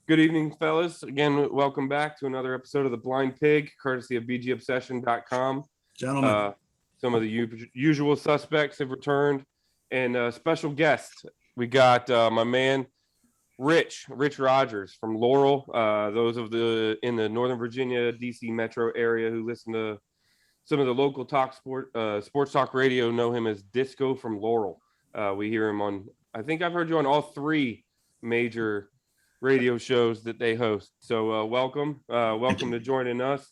Good evening, fellas. Again, welcome back to another episode of the Blind Pig, courtesy of BGObsession.com. Gentlemen, Some of the usual suspects have returned, and special guest. We got my man Rich Rogers from Laurel. Those of the in the Northern Virginia, DC metro area who listen to some of the local sports talk radio know him as Disco from Laurel. We hear him on. I think I've heard you on all three major radio shows that they host. So welcome to joining us.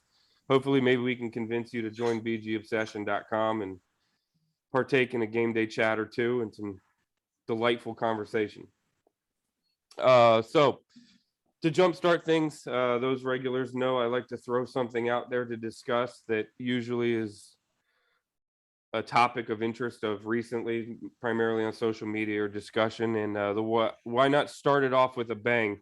Hopefully maybe we can convince you to join BGObsession.com and partake in a game day chat or two and some delightful conversation. So to jumpstart things, those regulars know I like to throw something out there to discuss that usually is a topic of interest of recently, primarily on social media or discussion. And why not start it off with a bang?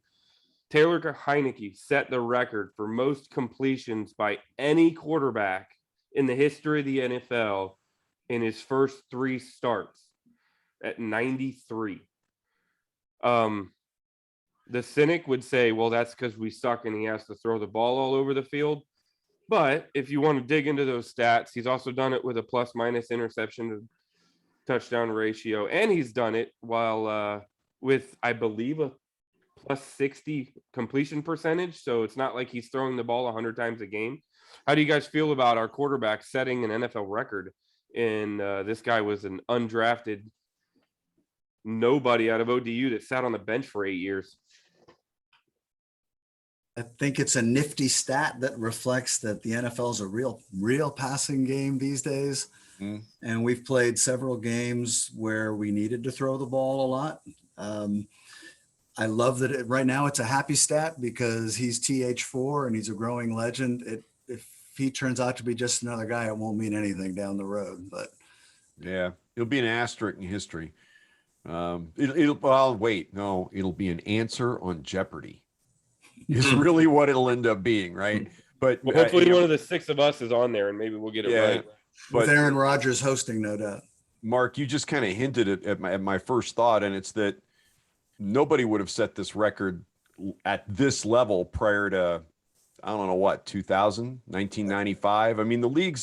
Taylor Heineke set the record for most completions by any quarterback in the history of the NFL in his first three starts at 93. The cynic would say, well, that's because we suck and he has to throw the ball all over the field. But if you want to dig into those stats, he's also done it with a plus-minus interception to touchdown ratio. And he's done it while with, I believe, a plus 60 completion percentage. So it's not like he's throwing the ball 100 times a game. How do you guys feel about our quarterback setting an NFL record? And this guy was an undrafted nobody out of ODU that sat on the bench for 8 years. I think it's a nifty stat that reflects that the NFL is a real passing game these days. And we've played several games where we needed to throw the ball a lot. I love that right now it's a happy stat because he's TH4 and he's a growing legend. If he turns out to be just another guy, it won't mean anything down the road. But yeah, it'll be an asterisk in history. It'll be an answer on Jeopardy. Is really what it'll end up being, right? But well, hopefully one of the six of us is on there and maybe we'll get it right. With Aaron Rodgers hosting, no doubt. Mark, you just kind of hinted at my first thought, and it's that nobody would have set this record at this level prior to, I don't know what, 2000, 1995. I mean, the league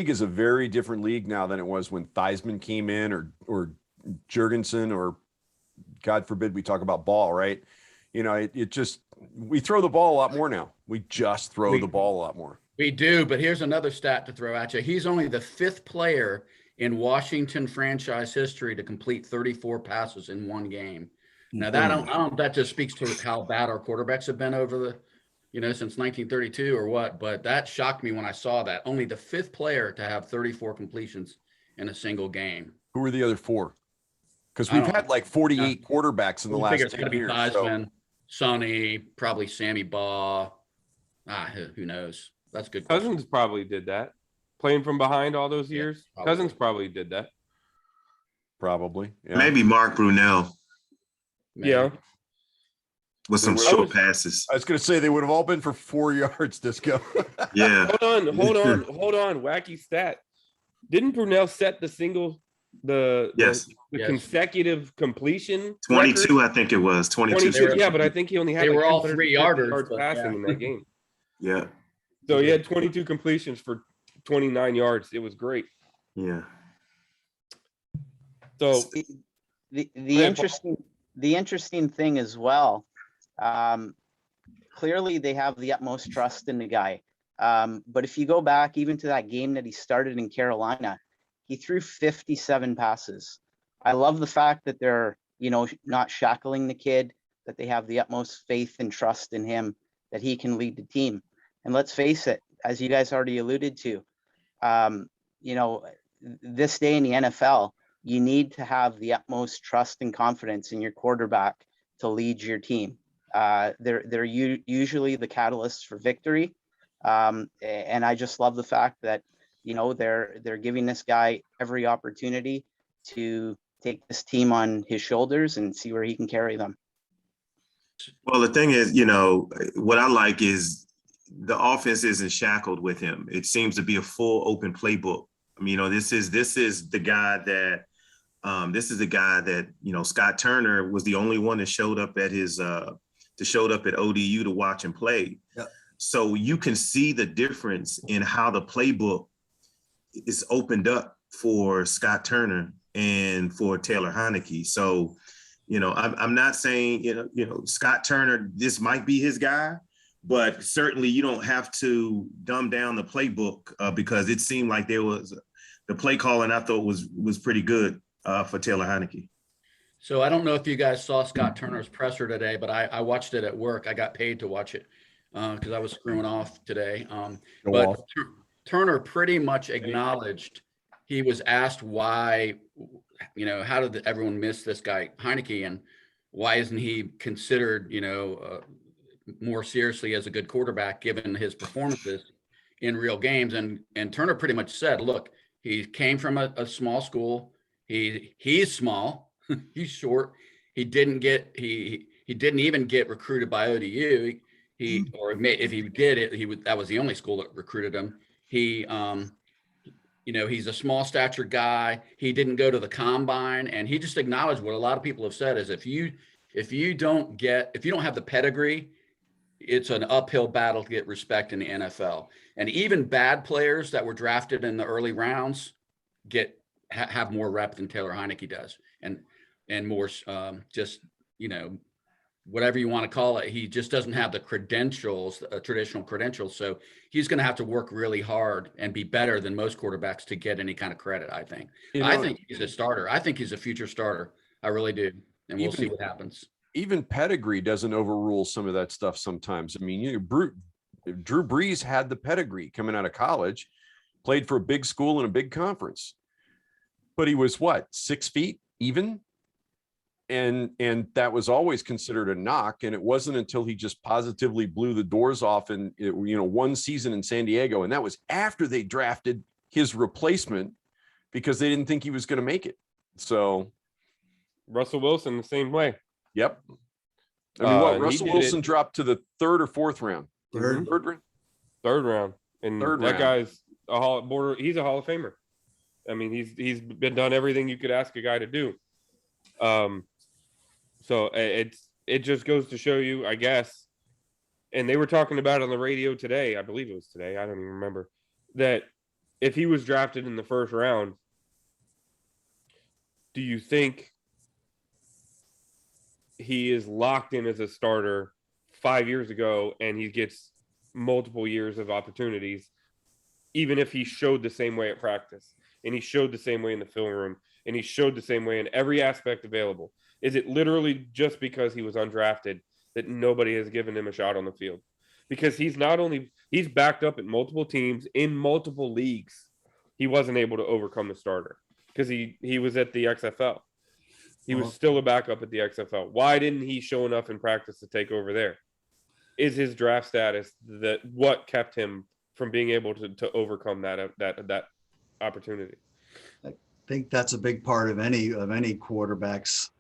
is a very different league now than it was when Theismann came in or Jurgensen, or God forbid we talk about Ball, right? You know, we throw the ball a lot more now. We just throw the ball a lot more. We do, but here's another stat to throw at you. He's only the fifth player in Washington franchise history to complete 34 passes in one game. Now that just speaks to how bad our quarterbacks have been over the, since 1932 or what, but that shocked me when I saw that. Only the fifth player to have 34 completions in a single game. Who are the other four? Because we've had like 48 quarterbacks in the last 10 years. It's going to be Theismann, Sonny, probably Sammy Baugh. Who knows? That's a good question. Cousins probably did that. Playing from behind all those years. Probably. Cousins probably did that. Probably. Yeah. Maybe Mark Brunell. Maybe. Yeah. With some short passes. I was going to say they would have all been for 4 yards, Disco. Yeah. Hold on. Wacky stat. Didn't Brunell set the consecutive completion 22 record? I think it was 22. Yeah, but I think he only had they were all 3 yards passing in that game. Yeah. So he had 22 completions for 29 yards. It was great. Yeah. So the interesting thing as well, clearly they have the utmost trust in the guy. But if you go back even to that game that he started in Carolina, he threw 57 passes. I love the fact that they're, not shackling the kid, that they have the utmost faith and trust in him, that he can lead the team. And let's face it, as you guys already alluded to, this day in the NFL, you need to have the utmost trust and confidence in your quarterback to lead your team. They're usually the catalysts for victory. And I just love the fact that, they're giving this guy every opportunity to take this team on his shoulders and see where he can carry them. Well, the thing is, what I like is the offense isn't shackled with him. It seems to be a full open playbook. I mean, this is the guy that Scott Turner was the only one that showed up at his that showed up at ODU to watch him play. Yep. So you can see the difference in how the playbook is opened up for Scott Turner and for Taylor Heineke. So, I'm not saying, Scott Turner, this might be his guy, but certainly you don't have to dumb down the playbook because it seemed like the play calling I thought was pretty good for Taylor Heineke. So I don't know if you guys saw Scott Turner's presser today, but I watched it at work. I got paid to watch it because I was screwing off today. But Turner pretty much acknowledged, he was asked why, how did everyone miss this guy Heineke, and why isn't he considered, more seriously as a good quarterback given his performances in real games? And Turner pretty much said, look, he came from a small school. He's small. He's short. He didn't even get recruited by ODU. If he did, that was the only school that recruited him. He's a small stature guy. He didn't go to the combine, and he just acknowledged what a lot of people have said is if you don't have the pedigree, it's an uphill battle to get respect in the NFL. And even bad players that were drafted in the early rounds have more rep than Taylor Heineke does, and more whatever you want to call it. He just doesn't have the credentials, traditional credentials. So he's going to have to work really hard and be better than most quarterbacks to get any kind of credit, I think. I think he's a starter. I think he's a future starter. I really do. And we'll see what happens. Even pedigree doesn't overrule some of that stuff sometimes. I mean, Drew Brees had the pedigree coming out of college, played for a big school in a big conference, but he was 6 feet even? And that was always considered a knock. And it wasn't until he just positively blew the doors off in, one season in San Diego. And that was after they drafted his replacement because they didn't think he was going to make it. So Russell Wilson, the same way. Yep. I mean, Russell Wilson dropped to the 3rd or 4th round? Third round. Third round. And Third that round. Guy's he's a Hall of Famer. I mean, he's been done everything you could ask a guy to do. So it just goes to show you, I guess, and they were talking about it on the radio today, I believe it was today, I don't even remember, that if he was drafted in the first round, do you think he is locked in as a starter 5 years ago and he gets multiple years of opportunities, even if he showed the same way at practice and he showed the same way in the film room and he showed the same way in every aspect available? Is it literally just because he was undrafted that nobody has given him a shot on the field? Because he's backed up at multiple teams in multiple leagues. He wasn't able to overcome the starter because he was at the XFL. He was still a backup at the XFL. Why didn't he show enough in practice to take over there? Is his draft status what kept him from being able to overcome that opportunity? I think that's a big part of any quarterback's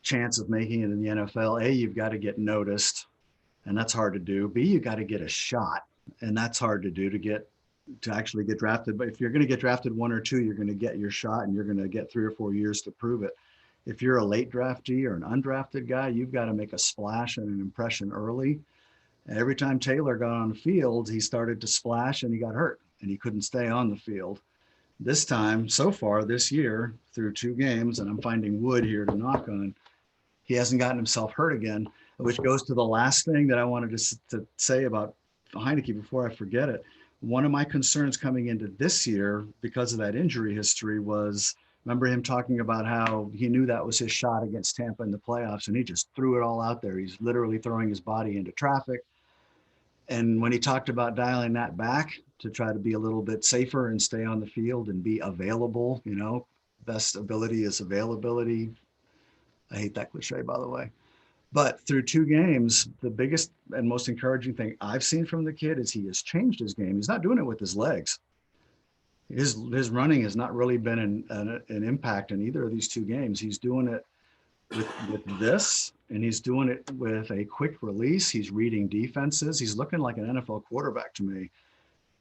chance of making it in the NFL. A, you've got to get noticed, and that's hard to do. B, you got to get a shot, and that's hard to do to actually get drafted. But if you're going to get drafted 1 or 2, you're going to get your shot, and you're going to get 3 or 4 years to prove it. If you're a late draftee or an undrafted guy, you've got to make a splash and an impression early. And every time Taylor got on the field, he started to splash and he got hurt and he couldn't stay on the field. This time, so far this year, through 2 games, and I'm finding wood here to knock on, he hasn't gotten himself hurt again, which goes to the last thing that I wanted to say about Heineke before I forget it. One of my concerns coming into this year because of that injury history was, remember him talking about how he knew that was his shot against Tampa in the playoffs, and he just threw it all out there. He's literally throwing his body into traffic. And when he talked about dialing that back to try to be a little bit safer and stay on the field and be available, best ability is availability. I hate that cliche, by the way. But through 2 games, the biggest and most encouraging thing I've seen from the kid is he has changed his game. He's not doing it with his legs. His running has not really been an impact in either of these 2 games. He's doing it with this, and he's doing it with a quick release. He's reading defenses. He's looking like an NFL quarterback to me.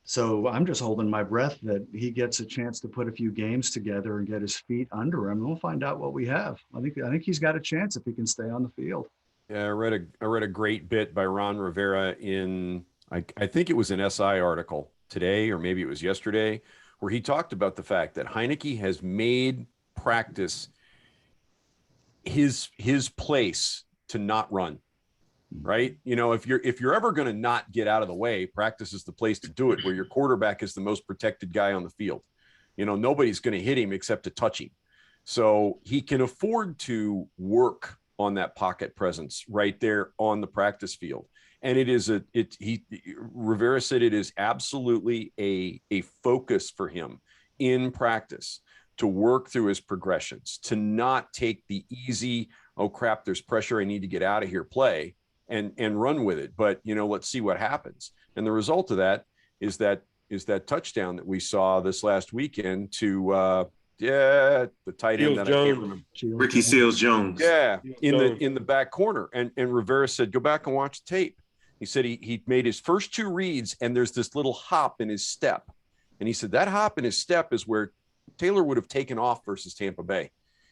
So I'm just holding my breath that he gets a chance to put a few games together and get his feet under him. We'll find out what we have. I think he's got a chance if he can stay on the field. Yeah, I read a great bit by Ron Rivera in I think it was an SI article today, or maybe it was yesterday, where he talked about the fact that Heineke has made practice his place to not run. Right? You know, if you're ever going to not get out of the way, practice is the place to do it, where your quarterback is the most protected guy on the field. You know, nobody's going to hit him except to touch him. So he can afford to work on that pocket presence right there on the practice field. And Rivera said it is absolutely a focus for him in practice to work through his progressions, to not take the easy, oh crap, there's pressure, I need to get out of here play and run with it. But, you know, let's see what happens. And the result of that is that touchdown that we saw this last weekend to the tight end that I can't remember. Ricky Seals-Jones. Yeah, in the back corner. And Rivera said, go back and watch the tape. He said he made his first two reads, and there's this little hop in his step. And he said that hop in his step is where Taylor would have taken off versus Tampa Bay.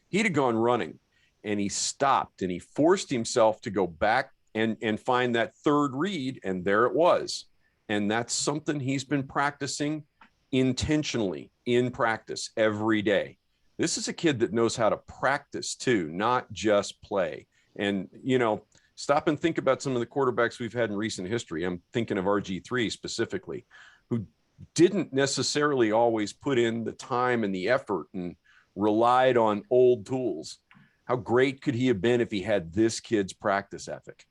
He'd have gone running, and he stopped, and he forced himself to go back and find that third read, and there it was. And that's something he's been practicing intentionally in practice every day. This is a kid that knows how to practice too, not just play. And, you know, stop and think about some of the quarterbacks we've had in recent history. I'm thinking of RG3 specifically, who didn't necessarily always put in the time and the effort and relied on old tools. How great could he have been if he had this kid's practice ethic?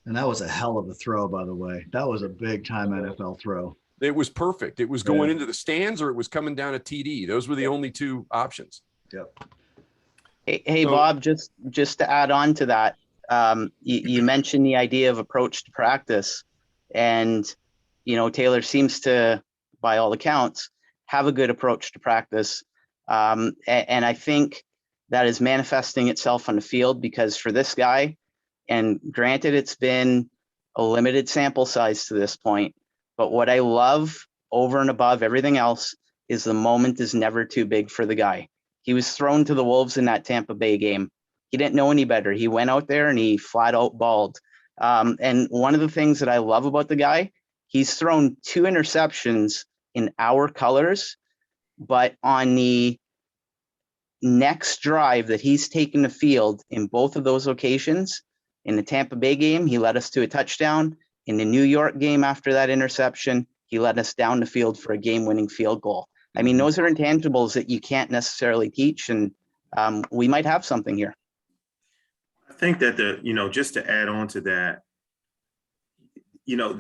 And that was a hell of a throw, by the way. That was a big time NFL throw. It was perfect. It was going into the stands, or it was coming down a TD. Those were the only two options. Yep. Hey, Bob, just to add on to that, you mentioned the idea of approach to practice, and, you know, Taylor seems to, by all accounts, have a good approach to practice. And I think that is manifesting itself on the field, because for this guy, and granted, it's been a limited sample size to this point, but what I love over and above everything else is the moment is never too big for the guy. He was thrown to the wolves in that Tampa Bay game. He didn't know any better. He went out there and he flat out balled. And one of the things that I love about the guy, he's thrown 2 interceptions in our colors, but on the next drive that he's taken the field in both of those occasions, in the Tampa Bay game, he led us to a touchdown. In the New York game after that interception, he led us down the field for a game-winning field goal. I mean, those are intangibles that you can't necessarily teach, and we might have something here. I think that just to add on to that, you know,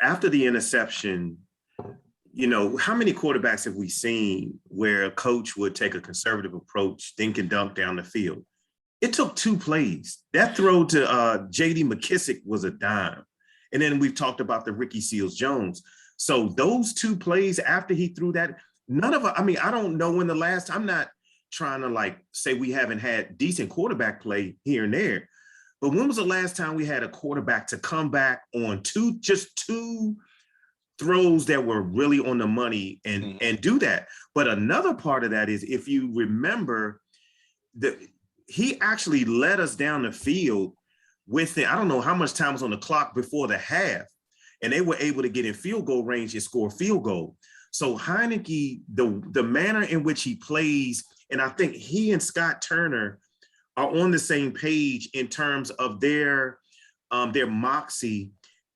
after the interception, you know, how many quarterbacks have we seen where a coach would take a conservative approach, then can dunk down the field? It took 2 plays. That throw to J.D. McKissick was a dime. And then we've talked about the Ricky Seals-Jones. So those 2 plays after he threw that, I don't know when the last, I'm not trying to say we haven't had decent quarterback play here and there, but when was the last time we had a quarterback to come back on just two throws that were really on the money and do that? But another part of that is, if you remember, he actually led us down the field I don't know how much time was on the clock before the half, and they were able to get in field goal range and score a field goal. So Heineke, the manner in which he plays, and I think he and Scott Turner are on the same page in terms of their moxie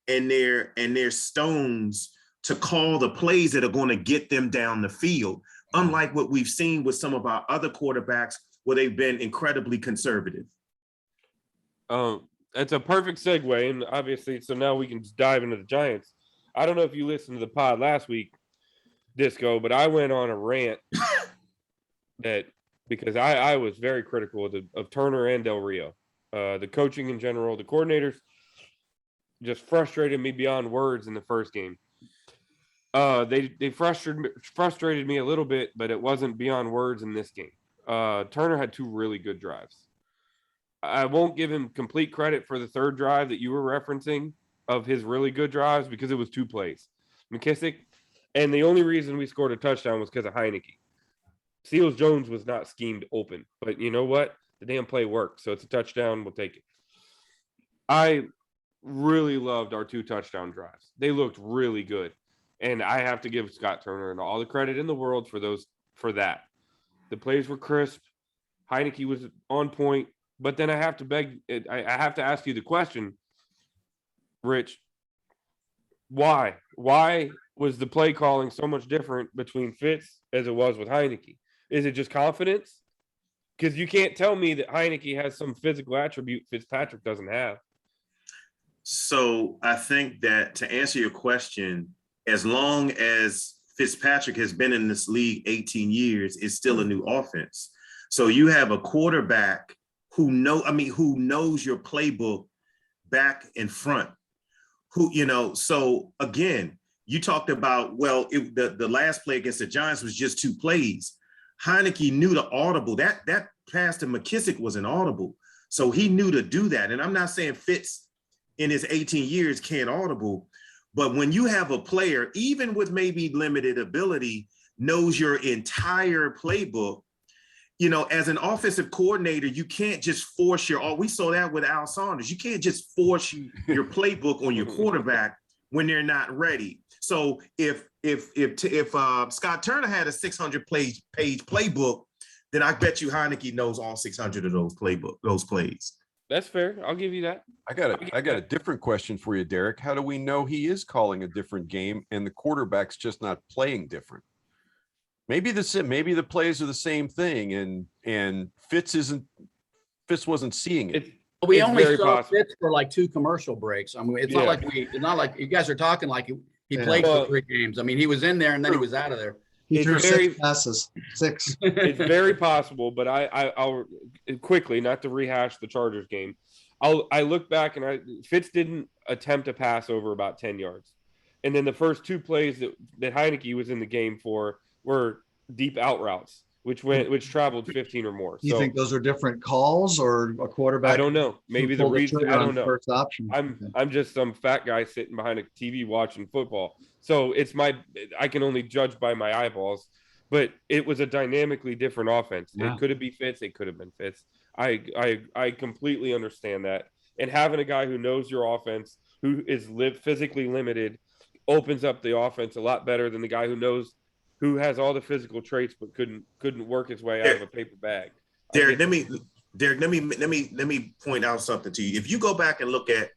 and their stones to call the plays that are going to get them down the field, unlike what we've seen with some of our other quarterbacks where they've been incredibly conservative. That's a perfect segue, and obviously, so now we can just dive into the Giants. I don't know if you listened to the pod last week, Disco, but I went on a rant because I was very critical of Turner and Del Rio, the coaching in general, the coordinators just frustrated me beyond words in the first game. They frustrated me a little bit, but it wasn't beyond words in this game. Turner had 2 really good drives. I won't give him complete credit for the third drive that you were referencing of his really good drives, because it was 2 plays. McKissick, and the only reason we scored a touchdown was because of Heineke. Seals Jones was not schemed open, but you know what? The damn play worked, so it's a touchdown. We'll take it. I really loved our 2 touchdown drives. They looked really good, and I have to give Scott Turner and all the credit in the world for that. The plays were crisp. Heineke was on point, but then I have to ask you the question, Rich. Why? Why was the play calling so much different between Fitz as it was with Heineke? Is it just confidence? Because you can't tell me that Heineke has some physical attribute Fitzpatrick doesn't have. So I think that to answer your question, as long as Fitzpatrick has been in this league 18 years, it's still a new offense. So you have a quarterback who knows your playbook back and front. So again, you talked about, the last play against the Giants was just 2 plays. Heineke knew the audible. That pass to McKissick was an audible. So he knew to do that. And I'm not saying Fitz in his 18 years can't audible, but when you have a player, even with maybe limited ability, knows your entire playbook, as an offensive coordinator, you can't just force we saw that with Al Saunders. You can't just force your playbook on your quarterback when they're not ready. So if Scott Turner had a 600-page playbook, then I bet you Heineke knows all 600 of those plays. That's fair. I'll give you that. I got a different question for you, Derek. How do we know he is calling a different game and the quarterback's just not playing different? Maybe the plays are the same thing, and Fitz wasn't seeing it. We only saw Fitz for like 2 commercial breaks. I mean, it's not like you guys are talking like he played for 3 games. I mean, he was in there and then he was out of there. He threw 6 passes. 6. It's very possible, but I'll quickly, not to rehash the Chargers game. I look back and Fitz didn't attempt a pass over about 10 yards. And then the first 2 plays that Heineke was in the game for were deep out routes, which traveled 15 or more. You think those are different calls or a quarterback? I don't know. Maybe the reason, I don't know. First option. I'm just some fat guy sitting behind a TV watching football. So I can only judge by my eyeballs, but it was a dynamically different offense. Yeah. It could have been Fitz. It could have been Fitz. I completely understand that. And having a guy who knows your offense, who is physically limited, opens up the offense a lot better than the guy who has all the physical traits but couldn't work his way out of a paper bag. Derek, let me point out something to you. If you go back and look at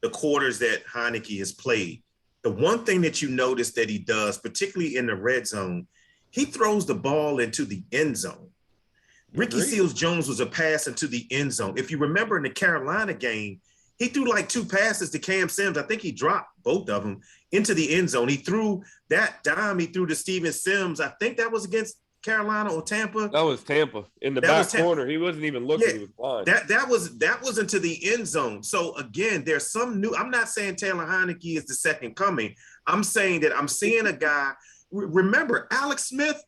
the quarters that Heineke has played, the one thing that you notice that he does, particularly in the red zone, he throws the ball into the end zone. Ricky Seals-Jones was a pass into the end zone. If you remember in the Carolina game, he threw like 2 passes to Cam Sims. I think he dropped both of them into the end zone. He threw that dime. He threw to Steven Sims. I think that was against Carolina or Tampa. That was Tampa in the back corner. He wasn't even looking. Yeah, he was blind. That was into the end zone. So again, there's some new. I'm not saying Taylor Heineke is the second coming. I'm saying that I'm seeing a guy. Remember Alex Smith,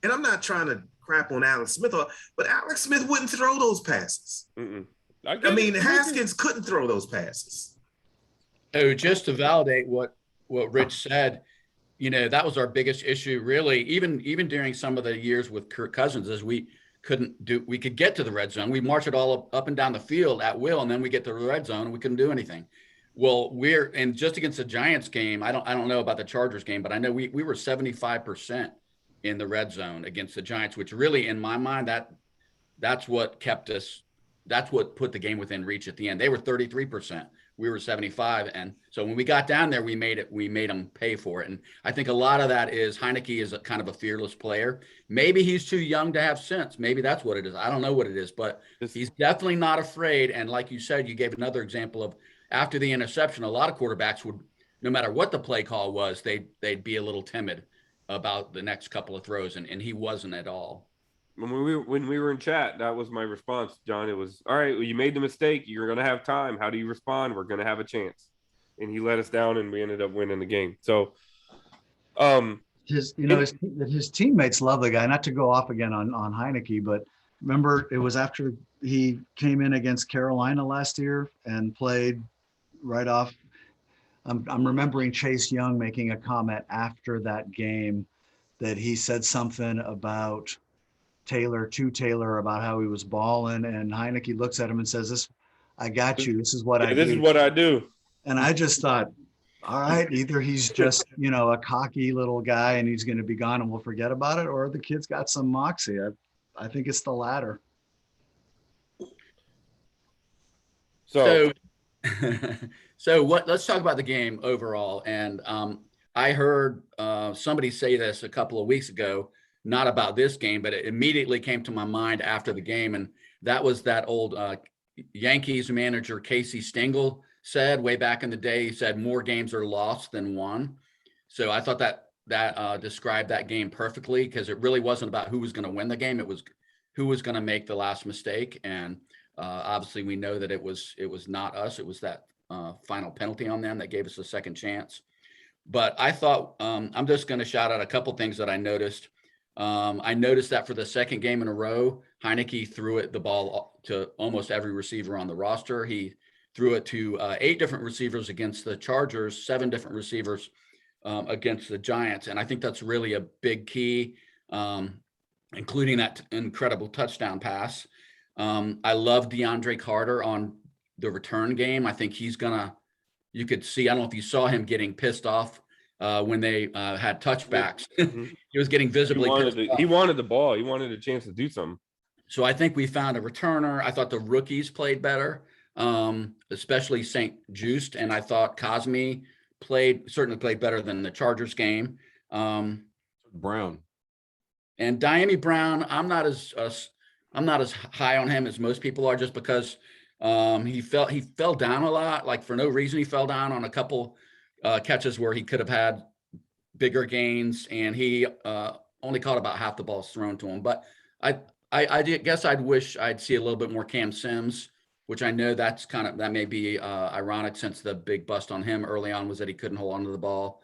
and I'm not trying to crap on Alex Smith, but Alex Smith wouldn't throw those passes. I mean, Haskins couldn't throw those passes. Oh, just to validate what Rich said, that was our biggest issue, really. Even during some of the years with Kirk Cousins, is we could get to the red zone. We march it all up and down the field at will, and then we get to the red zone and we couldn't do anything. Well, and just against the Giants game, I don't know about the Chargers game, but I know we were 75% in the red zone against the Giants, which really, in my mind, that's what kept us. That's what put the game within reach at the end. They were 33%. We were 75. And so when we got down there, we made them pay for it. And I think a lot of that is Heineke is kind of a fearless player. Maybe he's too young to have sense. Maybe that's what it is. I don't know what it is, but he's definitely not afraid. And like you said, you gave another example of after the interception, a lot of quarterbacks would, no matter what the play call was, they'd be a little timid about the next couple of throws. And he wasn't at all. When we were in chat, that was my response, John. It was, all right, well, you made the mistake. You're going to have time. How do you respond? We're going to have a chance. And he let us down, and we ended up winning the game. So, his teammates love the guy. Not to go off again on Heineke, but remember it was after he came in against Carolina last year and played right off. I'm remembering Chase Young making a comment after that game that he said something about Taylor about how he was balling, and Heineke looks at him and says, "This, I got you. This is what I This is do." what I do. And I just thought, all right, either he's just, a cocky little guy and he's going to be gone and we'll forget about it, or the kid's got some moxie. I think it's the latter. So, So let's talk about the game overall. And I heard somebody say this a couple of weeks ago, not about this game, but it immediately came to my mind after the game. And that was that old Yankees manager, Casey Stengel, said way back in the day. He said more games are lost than won. So I thought that described that game perfectly, because it really wasn't about who was going to win the game. It was who was going to make the last mistake. And obviously we know that it was not us. It was that final penalty on them that gave us a second chance. But I thought, I'm just going to shout out a couple things that I noticed. I noticed that for the second game in a row, Heineke threw the ball to almost every receiver on the roster. He threw it to 8 different receivers against the Chargers, 7 different receivers against the Giants. And I think that's really a big key, including that incredible touchdown pass. I love DeAndre Carter on the return game. I think he's you could see, I don't know if you saw him getting pissed off when they had touchbacks. He was getting visibly pissed off. He wanted the ball. He wanted a chance to do something. So I think we found a returner. I thought the rookies played better, especially St. Just, and I thought Cosme certainly played better than the Chargers game. Brown. And Diami Brown, I'm not as high on him as most people are, just because he fell down a lot, like for no reason. He fell down on a couple catches where he could have had bigger gains, and he only caught about half the balls thrown to him. But I guess I'd wish I'd see a little bit more Cam Sims, which I know that may be ironic, since the big bust on him early on was that he couldn't hold onto the ball.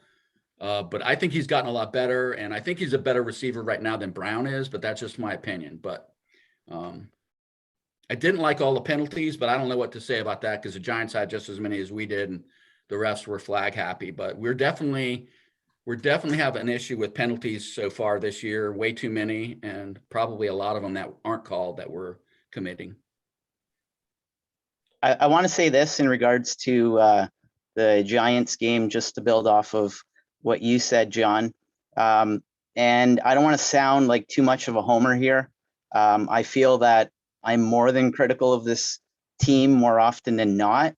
But I think he's gotten a lot better, and I think he's a better receiver right now than Brown is, but that's just my opinion. But I didn't like all the penalties, but I don't know what to say about that, because the Giants had just as many as we did, and the refs were flag happy. But we're definitely have an issue with penalties so far this year, way too many, and probably a lot of them that aren't called that we're committing. I want to say this in regards to the Giants game, just to build off of what you said, John. And I don't want to sound like too much of a homer here. I feel that I'm more than critical of this team more often than not.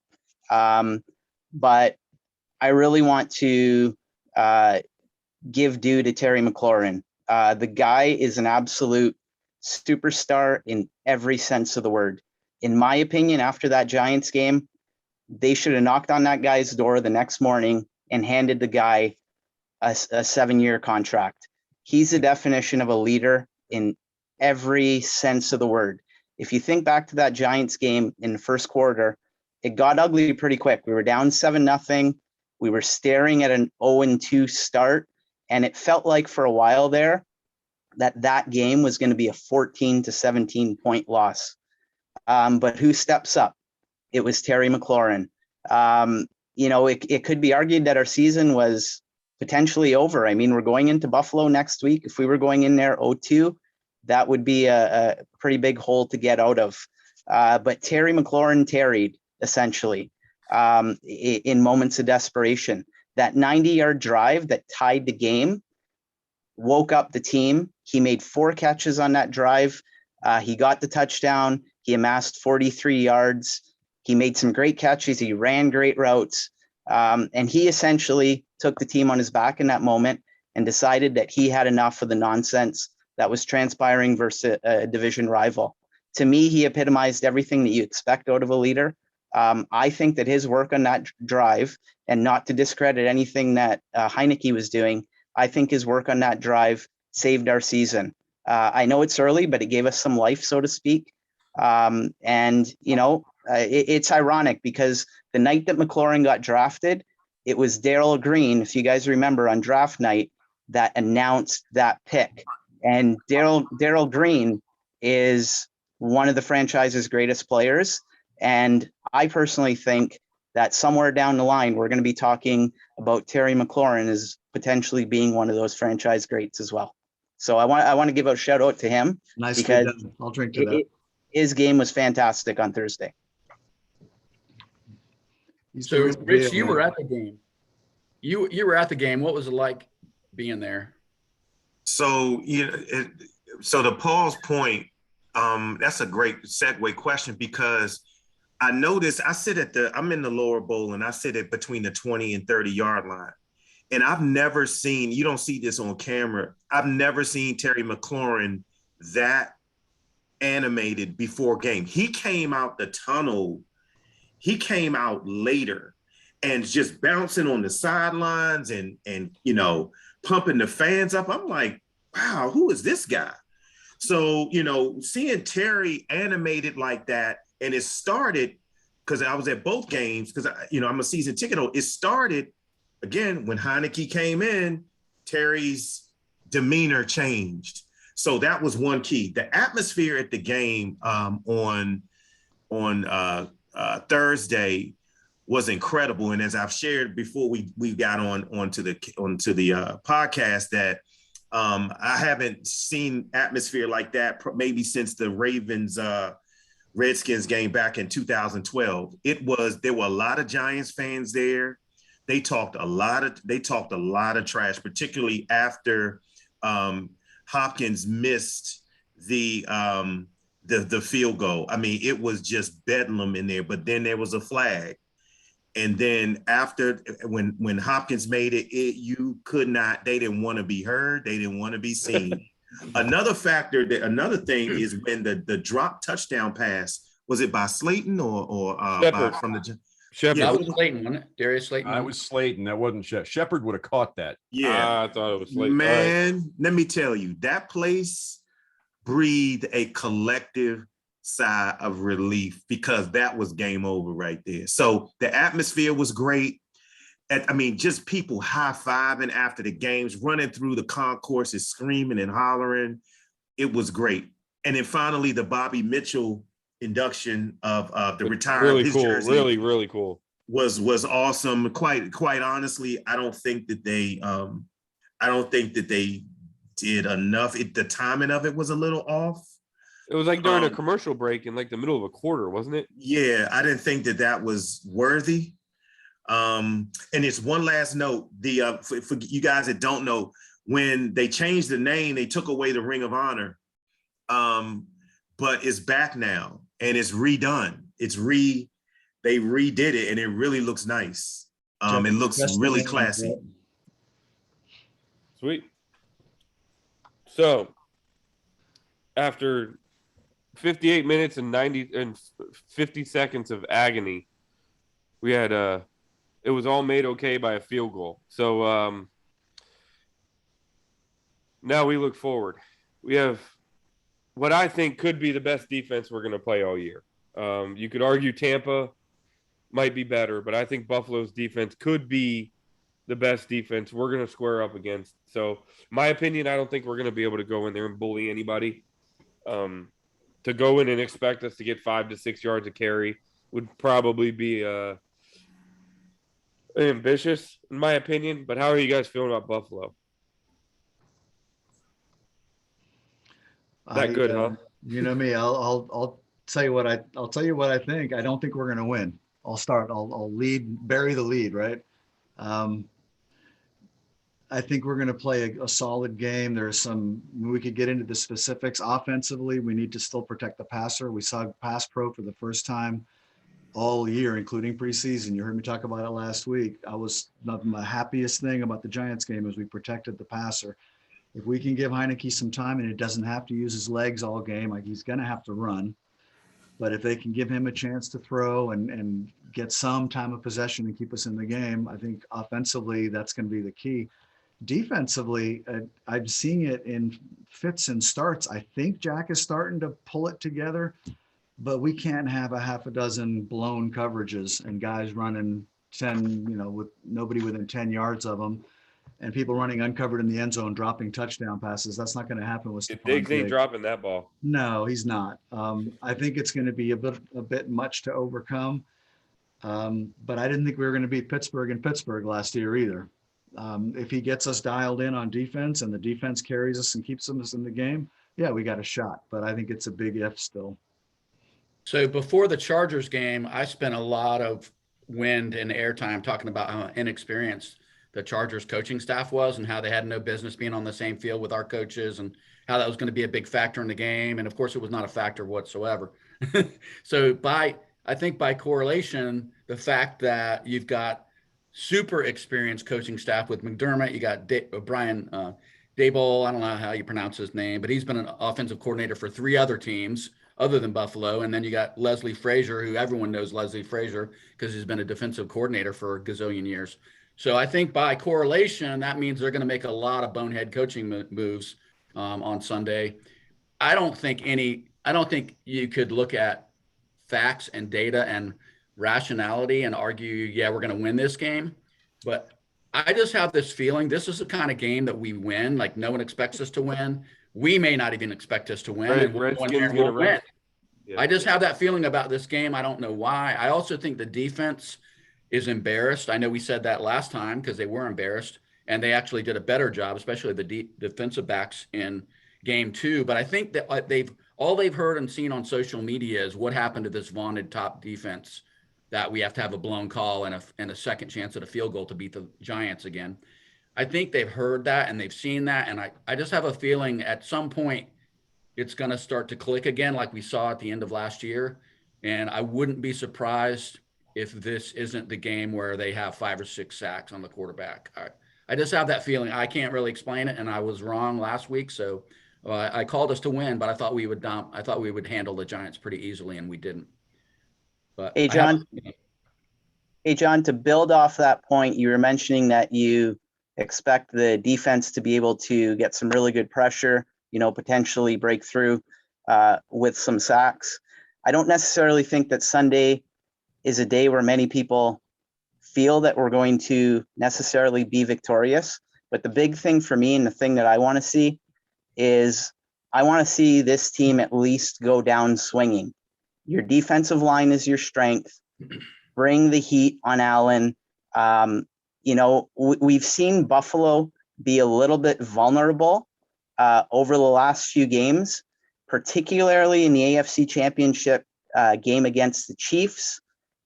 But I really want to give due to Terry McLaurin. The guy is an absolute superstar in every sense of the word. In my opinion, after that Giants game, they should have knocked on that guy's door the next morning and handed the guy a 7-year contract. He's the definition of a leader in every sense of the word. If you think back to that Giants game in the first quarter, it got ugly pretty quick. We were down 7-0. We were staring at an 0-2 start, and it felt like for a while there that game was going to be a 14 to 17 point loss. But who steps up? It was Terry McLaurin. It could be argued that our season was potentially over. I mean, we're going into Buffalo next week. If we were going in there 0-2, that would be a pretty big hole to get out of. But Terry McLaurin tarried, essentially, in moments of desperation. That 90-yard drive that tied the game woke up the team. He made 4 catches on that drive. He got the touchdown. He amassed 43 yards. He made some great catches. He ran great routes. And he essentially took the team on his back in that moment and decided that he had enough of the nonsense that was transpiring versus a division rival. To me, he epitomized everything that you expect out of a leader. I think that his work on that drive, and not to discredit anything that Heineke was doing, I think his work on that drive saved our season. I know it's early, but it gave us some life, so to speak. It's ironic because the night that McLaurin got drafted, it was Darryl Green, if you guys remember, on draft night that announced that pick. And Darryl Green is one of the franchise's greatest players. And I personally think that somewhere down the line, we're going to be talking about Terry McLaurin as potentially being one of those franchise greats as well. So I want to give a shout out to him. Nicely because done. I'll drink to that. His game was fantastic on Thursday. He's So, proven to be Rich, able you to- were at the game. You were at the game. What was it like being there? So so to Paul's point, that's a great segue question, because I noticed I'm in the lower bowl and I sit at between the 20 and 30 yard line. And I've never seen, you don't see this on camera, I've never seen Terry McLaurin that animated before game. He came out the tunnel, he came out later and just bouncing on the sidelines and pumping the fans up. I'm like, wow, who is this guy? So, seeing Terry animated like that, and it started because I was at both games, because I'm a season ticket holder. It started again when Heineke came in, Terry's demeanor changed. So that was one key. The atmosphere at the game on Thursday was incredible. And as I've shared before, we got onto the podcast, that I haven't seen atmosphere like that maybe since the Ravens Redskins game back in 2012. There were a lot of Giants fans there. They talked a lot of trash, particularly after Hopkins missed the field goal. I mean, it was just bedlam in there. But then there was a flag, and then after when Hopkins made it, they didn't want to be heard. They didn't want to be seen. Another thing is when the drop touchdown pass, was it by Slayton or from the Shepard. Yeah. That was Slayton, wasn't it? Darius Slayton. I was Slayton. That wasn't Shepard. Would have caught that. Yeah. I thought it was late. Man, let me tell you, that place breathed a collective sigh of relief, because that was game over right there. So the atmosphere was great. Just people high-fiving after the games, running through the concourses, screaming and hollering. It was great. And then finally, the Bobby Mitchell induction of the retired Really his cool. jersey Really cool. was awesome. Quite honestly, I don't think that they did enough. The timing of it was a little off. It was like during a commercial break in like the middle of a quarter, wasn't it? Yeah, I didn't think that was worthy. And it's one last note. For you guys that don't know, when they changed the name, they took away the Ring of Honor. But it's back now and it's redone. They redid it and it really looks nice. It looks really classy. Sweet. So after 58 minutes and 50 seconds of agony, we had it was all made okay by a field goal. So now we look forward. We have what I think could be the best defense we're going to play all year. You could argue Tampa might be better, but I think Buffalo's defense could be the best defense we're going to square up against. So my opinion, I don't think we're going to be able to go in there and bully anybody. To go in and expect us to get 5 to 6 yards of carry would probably be ambitious, in my opinion. But how are you guys feeling about Buffalo? That good, huh? You know me. I'll tell you what I think. I don't think we're going to win. I'll bury the lead, right? I think we're going to play a solid game. We could get into the specifics. Offensively, we need to still protect the passer. We saw pass pro for the first time all year, including preseason. You heard me talk about it last week. The happiest thing about the Giants game is we protected the passer. If we can give Heineke some time, and it doesn't have to use his legs all game, like he's going to have to run. But if they can give him a chance to throw and get some time of possession and keep us in the game, I think offensively that's going to be the key. Defensively, I'm seeing it in fits and starts. I think Jack is starting to pull it together, but we can't have a half a dozen blown coverages and guys running 10, with nobody within 10 yards of them, and people running uncovered in the end zone, dropping touchdoan passes. That's not going to happen with Stephon Diggs ain't Diggs. dropping that ball. No, he's not. I think it's going to be a bit much to overcome. But I didn't think we were going to beat Pittsburgh in Pittsburgh last year either. If he gets us dialed in on defense and the defense carries us and keeps us in the game, yeah, we got a shot. But I think it's a big if still. So before the Chargers game, I spent a lot of wind and airtime talking about how inexperienced the Chargers coaching staff was and how they had no business being on the same field with our coaches and how that was going to be a big factor in the game. And of course, it was not a factor whatsoever. So I think by correlation, the fact that you've got super experienced coaching staff with McDermott, you got Brian Daboll, I don't know how you pronounce his name, but he's been an offensive coordinator for 3 other teams other than Buffalo. And then you got Leslie Frazier, who everyone knows Leslie Frazier because he's been a defensive coordinator for a gazillion years. So I think by correlation, that means they're going to make a lot of bonehead coaching moves on Sunday. I don't think you could look at facts and data and rationality and argue, yeah, we're going to win this game. But I just have this feeling this is the kind of game that we win. Like no one expects us to win. We may not even expect us to win. Right, And we'll win. Yeah. I just have that feeling about this game. I don't know why. I also think the defense is embarrassed. I know we said that last time because they were embarrassed and they actually did a better job, especially the defensive backs in game 2. But I think that all they've heard and seen on social media is what happened to this vaunted top defense, that we have to have a blown call and a second chance at a field goal to beat the Giants again. I think they've heard that and they've seen that. And I just have a feeling at some point it's going to start to click again like we saw at the end of last year. And I wouldn't be surprised if this isn't the game where they have 5 or 6 sacks on the quarterback. I just have that feeling. I can't really explain it, and I was wrong last week. So I called us to win, but I thought we would handle the Giants pretty easily, and we didn't. But Hey, John, to build off that point, you were mentioning that you expect the defense to be able to get some really good pressure, potentially break through with some sacks. I don't necessarily think that Sunday is a day where many people feel that we're going to necessarily be victorious. But the big thing for me and the thing that I want to see is I want to see this team at least go down swinging. Your defensive line is your strength. Bring the heat on Allen. We've seen Buffalo be a little bit vulnerable over the last few games, particularly in the AFC Championship game against the Chiefs.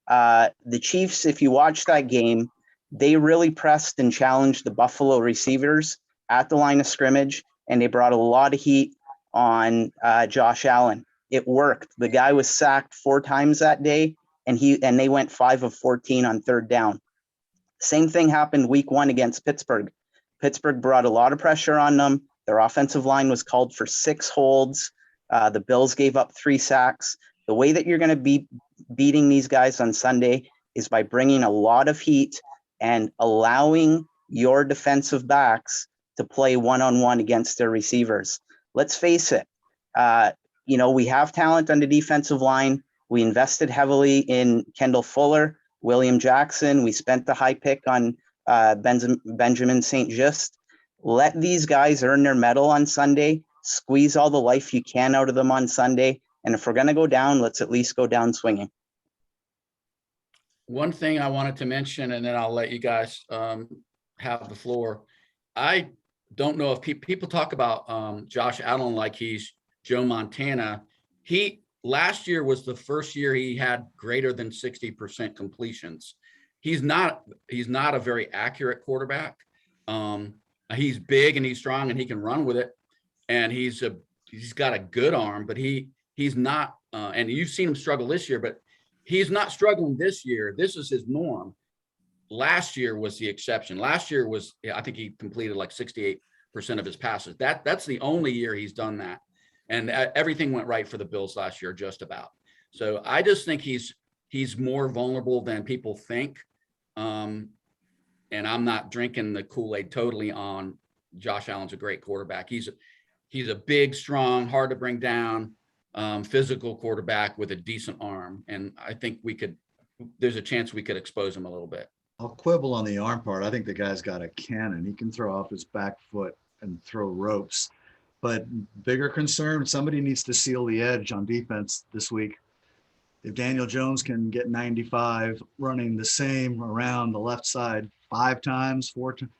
The Chiefs, if you watch that game, they really pressed and challenged the Buffalo receivers at the line of scrimmage, and they brought a lot of heat on Josh Allen. It worked. The guy was sacked 4 times that day, and they went 5 of 14 on 3rd down. Same thing happened week 1 against Pittsburgh. Pittsburgh brought a lot of pressure on them. Their offensive line was called for 6 holds. The Bills gave up 3 sacks. The way that you're going to be beating these guys on Sunday is by bringing a lot of heat and allowing your defensive backs to play one-on-one against their receivers. Let's face it. We have talent on the defensive line. We invested heavily in Kendall Fuller, William Jackson. We spent the high pick on Benjamin St. Just. Let these guys earn their medal on Sunday. Squeeze all the life you can out of them on Sunday. And if we're going to go down, let's at least go down swinging. One thing I wanted to mention, and then I'll let you guys have the floor. I don't know if people talk about Josh Allen like he's Joe Montana. Last year was the first year he had greater than 60% completions. He's not a very accurate quarterback. He's big and he's strong and he can run with it. And he's got a good arm, but he's not, and you've seen him struggle this year, but he's not struggling this year. This is his norm. Last year was the exception. Last year I think he completed like 68% of his passes. That's the only year he's done that. And everything went right for the Bills last year, just about. So I just think he's more vulnerable than people think. And I'm not drinking the Kool-Aid totally on Josh Allen's a great quarterback. He's a big, strong, hard to bring down, physical quarterback with a decent arm. And I think there's a chance we could expose him a little bit. I'll quibble on the arm part. I think the guy's got a cannon. He can throw off his back foot and throw ropes. But bigger concern, somebody needs to seal the edge on defense this week. If Daniel Jones can get 95 running the same around the left side 5 times, 4 times,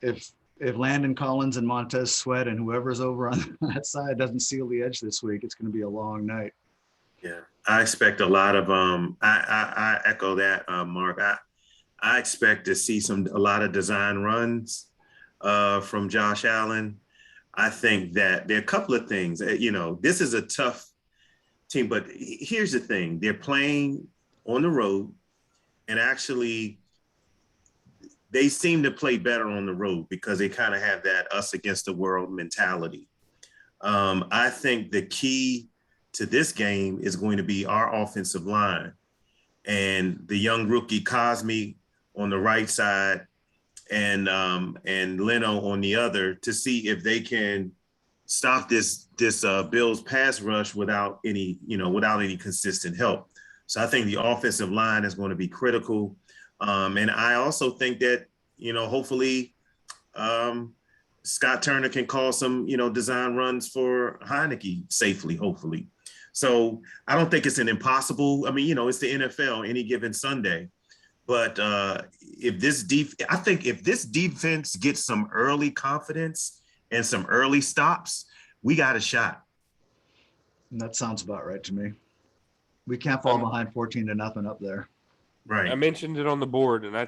if Landon Collins and Montez Sweat and whoever's over on that side doesn't seal the edge this week, it's going to be a long night. Yeah, I expect a lot of I echo that, Mark. I expect to see a lot of design runs from Josh Allen. I think that there are a couple of things. This is a tough team, but here's the thing: they're playing on the road, and actually, they seem to play better on the road because they kind of have that us against the world mentality. I think the key to this game is going to be our offensive line and the young rookie Cosme on the right side and Leno on the other to see if they can stop this Bills pass rush without any consistent help. So I think the offensive line is going to be critical. And I also think that, hopefully Scott Turner can call some, design runs for Heineke safely, hopefully. So I don't think it's an impossible. I mean, it's the NFL any given Sunday. But if this defense gets some early confidence and some early stops, we got a shot. And that sounds about right to me. We can't fall behind 14-0 up there. Right. I mentioned it on the board, and I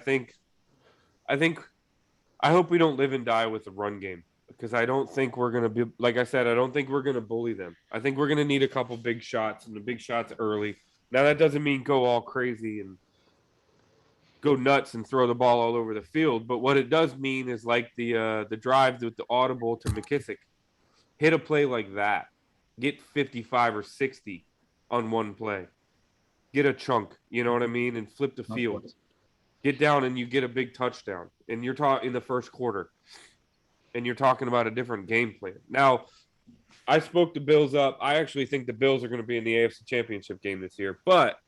hope we don't live and die with the run game, because I don't think we're going to be, like I said, I don't think we're going to bully them. I think we're going to need a couple big shots, and the big shots early. Now, that doesn't mean go all crazy and go nuts and throw the ball all over the field, but what it does mean is like the drive with the audible to McKissick, hit a play like that, get 55 or 60 on one play, get a chunk, you know what I mean, and flip the field. Get down and you get a big touchdown, and you're talking in the first quarter, and you're talking about a different game plan. Now, I spoke the Bills up. I actually think the Bills are going to be in the AFC Championship game this year. But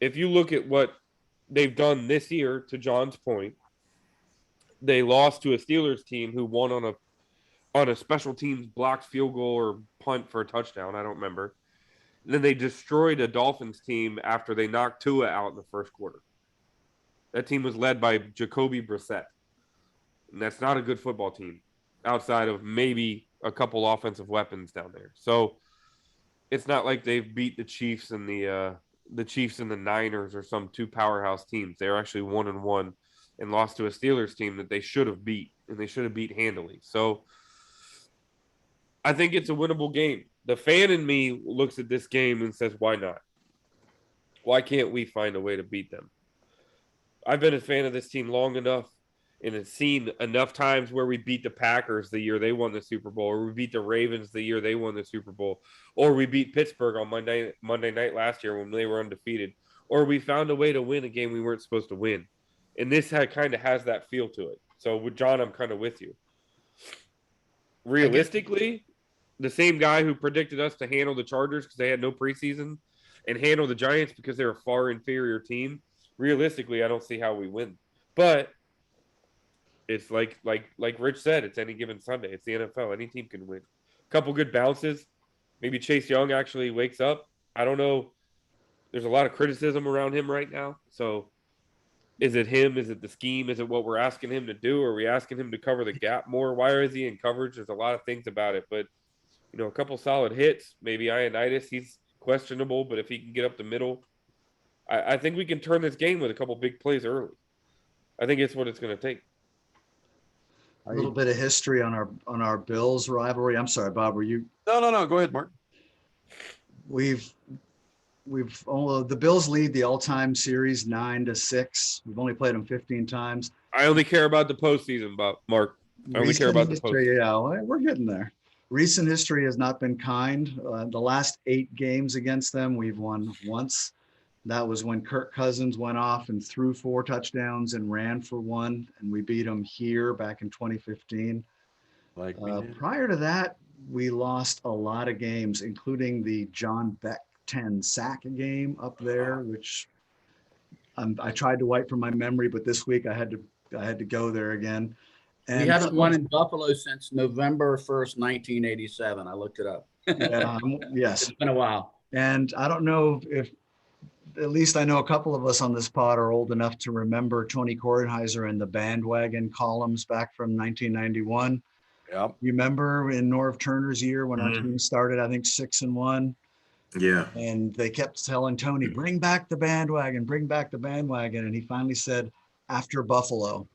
if you look at what they've done this year, to John's point, they lost to a Steelers team who won on a special teams blocked field goal or punt for a touchdown. I don't remember. And then they destroyed a Dolphins team after they knocked Tua out in the first quarter. That team was led by Jacoby Brissett. And that's not a good football team outside of maybe a couple offensive weapons down there. So it's not like they've beat the Chiefs and the Chiefs and the Niners or some two powerhouse teams. They're actually 1-1 and lost to a Steelers team that they should have beat, and they should have beat handily. So I think it's a winnable game. The fan in me looks at this game and says, why not? Why can't we find a way to beat them? I've been a fan of this team long enough and have seen enough times where we beat the Packers the year they won the Super Bowl, or we beat the Ravens the year they won the Super Bowl, or we beat Pittsburgh on Monday night last year when they were undefeated, or we found a way to win a game we weren't supposed to win. And this kind of has that feel to it. So with John, I'm kind of with you. Realistically, the same guy who predicted us to handle the Chargers because they had no preseason and handle the Giants because they're a far inferior team, realistically, I don't see how we win. But it's like Rich said, it's any given Sunday. It's the NFL. Any team can win. A couple good bounces. Maybe Chase Young actually wakes up. I don't know. There's a lot of criticism around him right now. So is it him? Is it the scheme? Is it what we're asking him to do? Are we asking him to cover the gap more? Why is he in coverage? There's a lot of things about it. But, a couple solid hits. Maybe Ioannidis, he's questionable. But if he can get up the middle, I think we can turn this game with a couple big plays early. I think it's what it's going to take. A little bit of history on our Bills rivalry. I'm sorry, Bob, were you? No. Go ahead, Mark. The Bills lead the all-time series 9-6. We've only played them 15 times. I only care about the postseason, Mark. I only care about the postseason. Yeah, we're getting there. Recent history has not been kind. The last 8 games against them, we've won once. That was when Kirk Cousins went off and threw 4 touchdowns and ran for 1, and we beat them here back in 2015. Prior to that, we lost a lot of games, including the John Beck 10 sack game up there, which I tried to wipe from my memory, but this week I had to go there again. And we haven't won in Buffalo since November 1st, 1987. I looked it up. Yes, it's been a while. And I don't know if at least I know a couple of us on this pod are old enough to remember Tony Kornheiser and the bandwagon columns back from 1991. Yep. You remember in Norv Turner's year when our Mhm. team started, I think 6-1, Yeah. and they kept telling Tony, bring back the bandwagon, bring back the bandwagon. And he finally said, after Buffalo.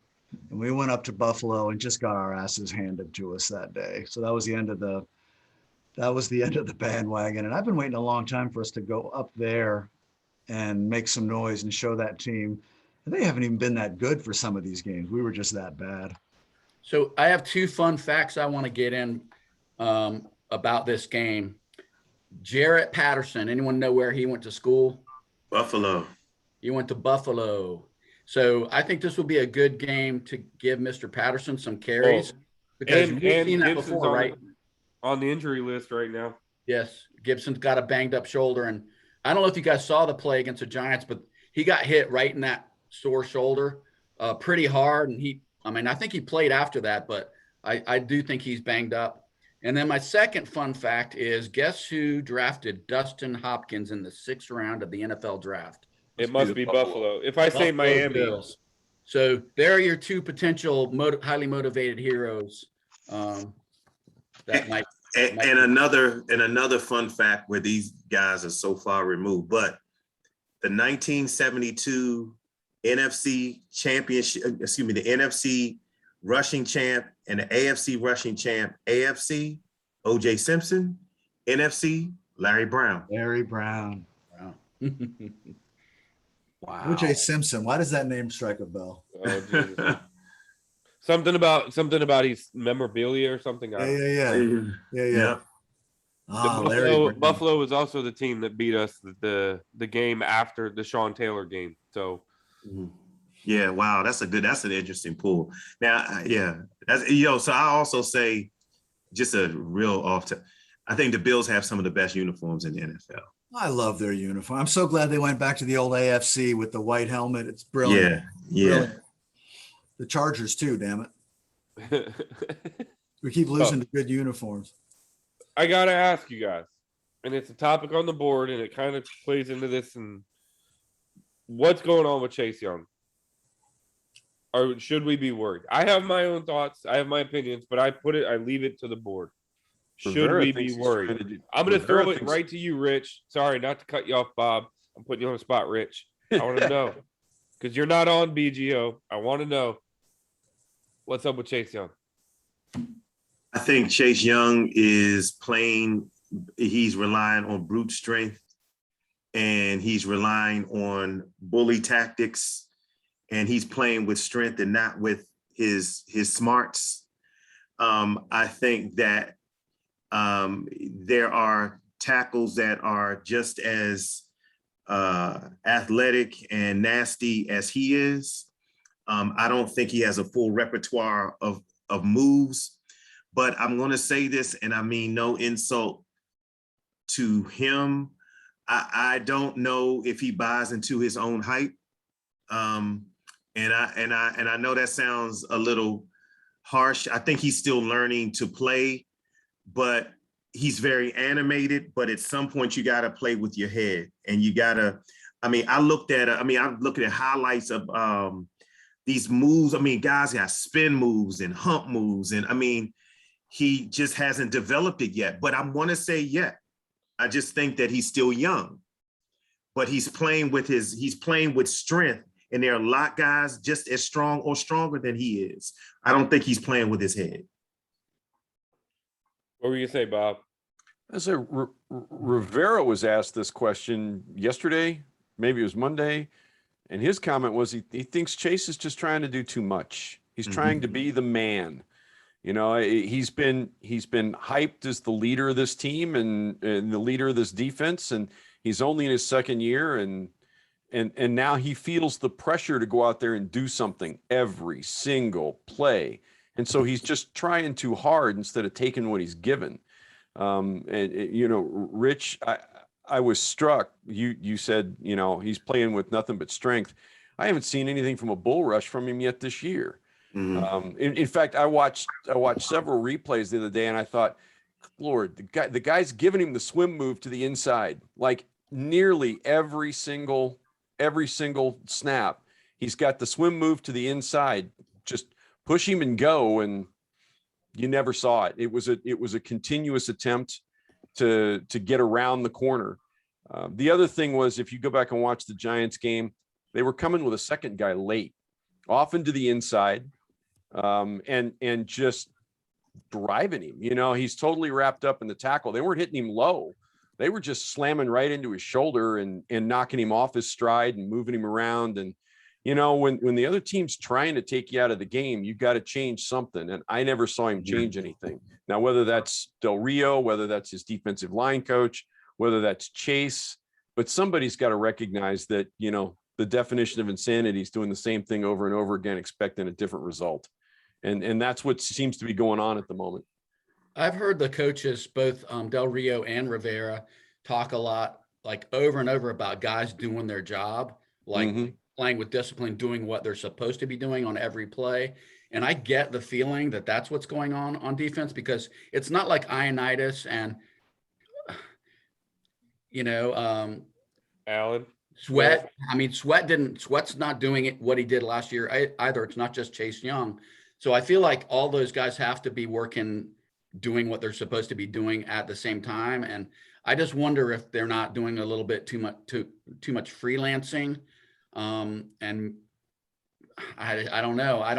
And we went up to Buffalo and just got our asses handed to us that day. So that was the end of the bandwagon. And I've been waiting a long time for us to go up there and make some noise and show that team. And they haven't even been that good for some of these games. We were just that bad. So I have two fun facts I want to get in about this game. Jarrett Patterson, anyone know where he went to school? Buffalo. He went to Buffalo. So I think this will be a good game to give Mr. Patterson some carries. Because we've seen that Gibson's before, right? On the injury list right now. Yes. Gibson's got a banged up shoulder. And I don't know if you guys saw the play against the Giants, but he got hit right in that sore shoulder pretty hard. And I think he played after that, but I do think he's banged up. And then my second fun fact is, guess who drafted Dustin Hopkins in the 6th round of the NFL draft? It must be Buffalo. If I say Buffalo Miami. Bills. So there are your two potential highly motivated heroes. That might. And another fun fact where these guys are so far removed, but the 1972 NFC championship, the NFC rushing champ and the AFC rushing champ, AFC, O.J. Simpson, NFC, Larry Brown. Larry Brown. Wow. Wow. O.J. Simpson. Why does that name strike a bell? Oh, Jesus. something about his memorabilia or something. Yeah. Ah, Larry Brown. Buffalo was also the team that beat us the game after the Sean Taylor game. So yeah, wow, that's an interesting pool. Now, that's so I also say just a real I think the Bills have some of the best uniforms in the NFL. I love their uniform. I'm so glad they went back to the old AFC with the white helmet. It's brilliant. Yeah. Brilliant. The Chargers too, damn it. We keep losing to good uniforms. I gotta ask you guys, and it's a topic on the board, and it kind of plays into this. And what's going on with Chase Young? Or should we be worried? I have my own thoughts. I have my opinions, but I leave it to the board. Should Rivera we thinks be he's worried? trying to do- I'm going to Rivera throw it thinks- right to you, Rich. Sorry, not to cut you off, Bob. I'm putting you on the spot, Rich. I want to know because you're not on BGO. I want to know what's up with Chase Young. I think Chase Young is playing. He's relying on brute strength, and he's relying on bully tactics, and he's playing with strength and not with his smarts. I think that there are tackles that are just as athletic and nasty as he is. I don't think he has a full repertoire of moves, but I'm going to say this, and I mean no insult to him. I don't know if he buys into his own hype. And I know that sounds a little harsh. I think he's still learning to play, but he's very animated. But at some point, you got to play with your head, and you got to. I'm looking at highlights of these moves. Guys got spin moves and hump moves, and he just hasn't developed it yet. But I want to say yet. I just think that he's still young, but he's playing with strength. And there are a lot of guys just as strong or stronger than he is. I don't think he's playing with his head. What were you going to say, Bob? Rivera was asked this question yesterday, maybe it was Monday, and his comment was he thinks Chase is just trying to do too much. He's trying to be the man. You know, he's been hyped as the leader of this team and the leader of this defense, and he's only in his second year, and now he feels the pressure to go out there and do something every single play, and so he's just trying too hard instead of taking what he's given. Rich, I was struck. You said he's playing with nothing but strength. I haven't seen anything from a bull rush from him yet this year. In fact, I watched several replays the other day, and I thought, Lord, the guy's giving him the swim move to the inside. Like nearly every single snap. He's got the swim move to the inside, just push him and go, and you never saw it. It was a continuous attempt to get around the corner. The other thing was, if you go back and watch the Giants game, they were coming with a second guy late, often to the inside, and just driving him. You know, he's totally wrapped up in the tackle. They weren't hitting him low. They were just slamming right into his shoulder and knocking him off his stride and moving him around. And, you know, when the other team's trying to take you out of the game, you've got to change something. And I never saw him change anything. Now, whether that's Del Rio, whether that's his defensive line coach, whether that's Chase, but somebody's got to recognize that, you know, the definition of insanity is doing the same thing over and over again, expecting a different result. And that's what seems to be going on at the moment. I've heard the coaches, both Del Rio and Rivera, talk a lot, like over and over, about guys doing their job, like playing with discipline, doing what they're supposed to be doing on every play. And I get the feeling that that's what's going on defense, because it's not like Ioannidis and, you know, Allen. Sweat. I mean, Sweat's not doing it what he did last year either. It's not just Chase Young. So I feel like all those guys have to be doing what they're supposed to be doing at the same time. And I just wonder if they're not doing a little bit too much freelancing. And I don't know. I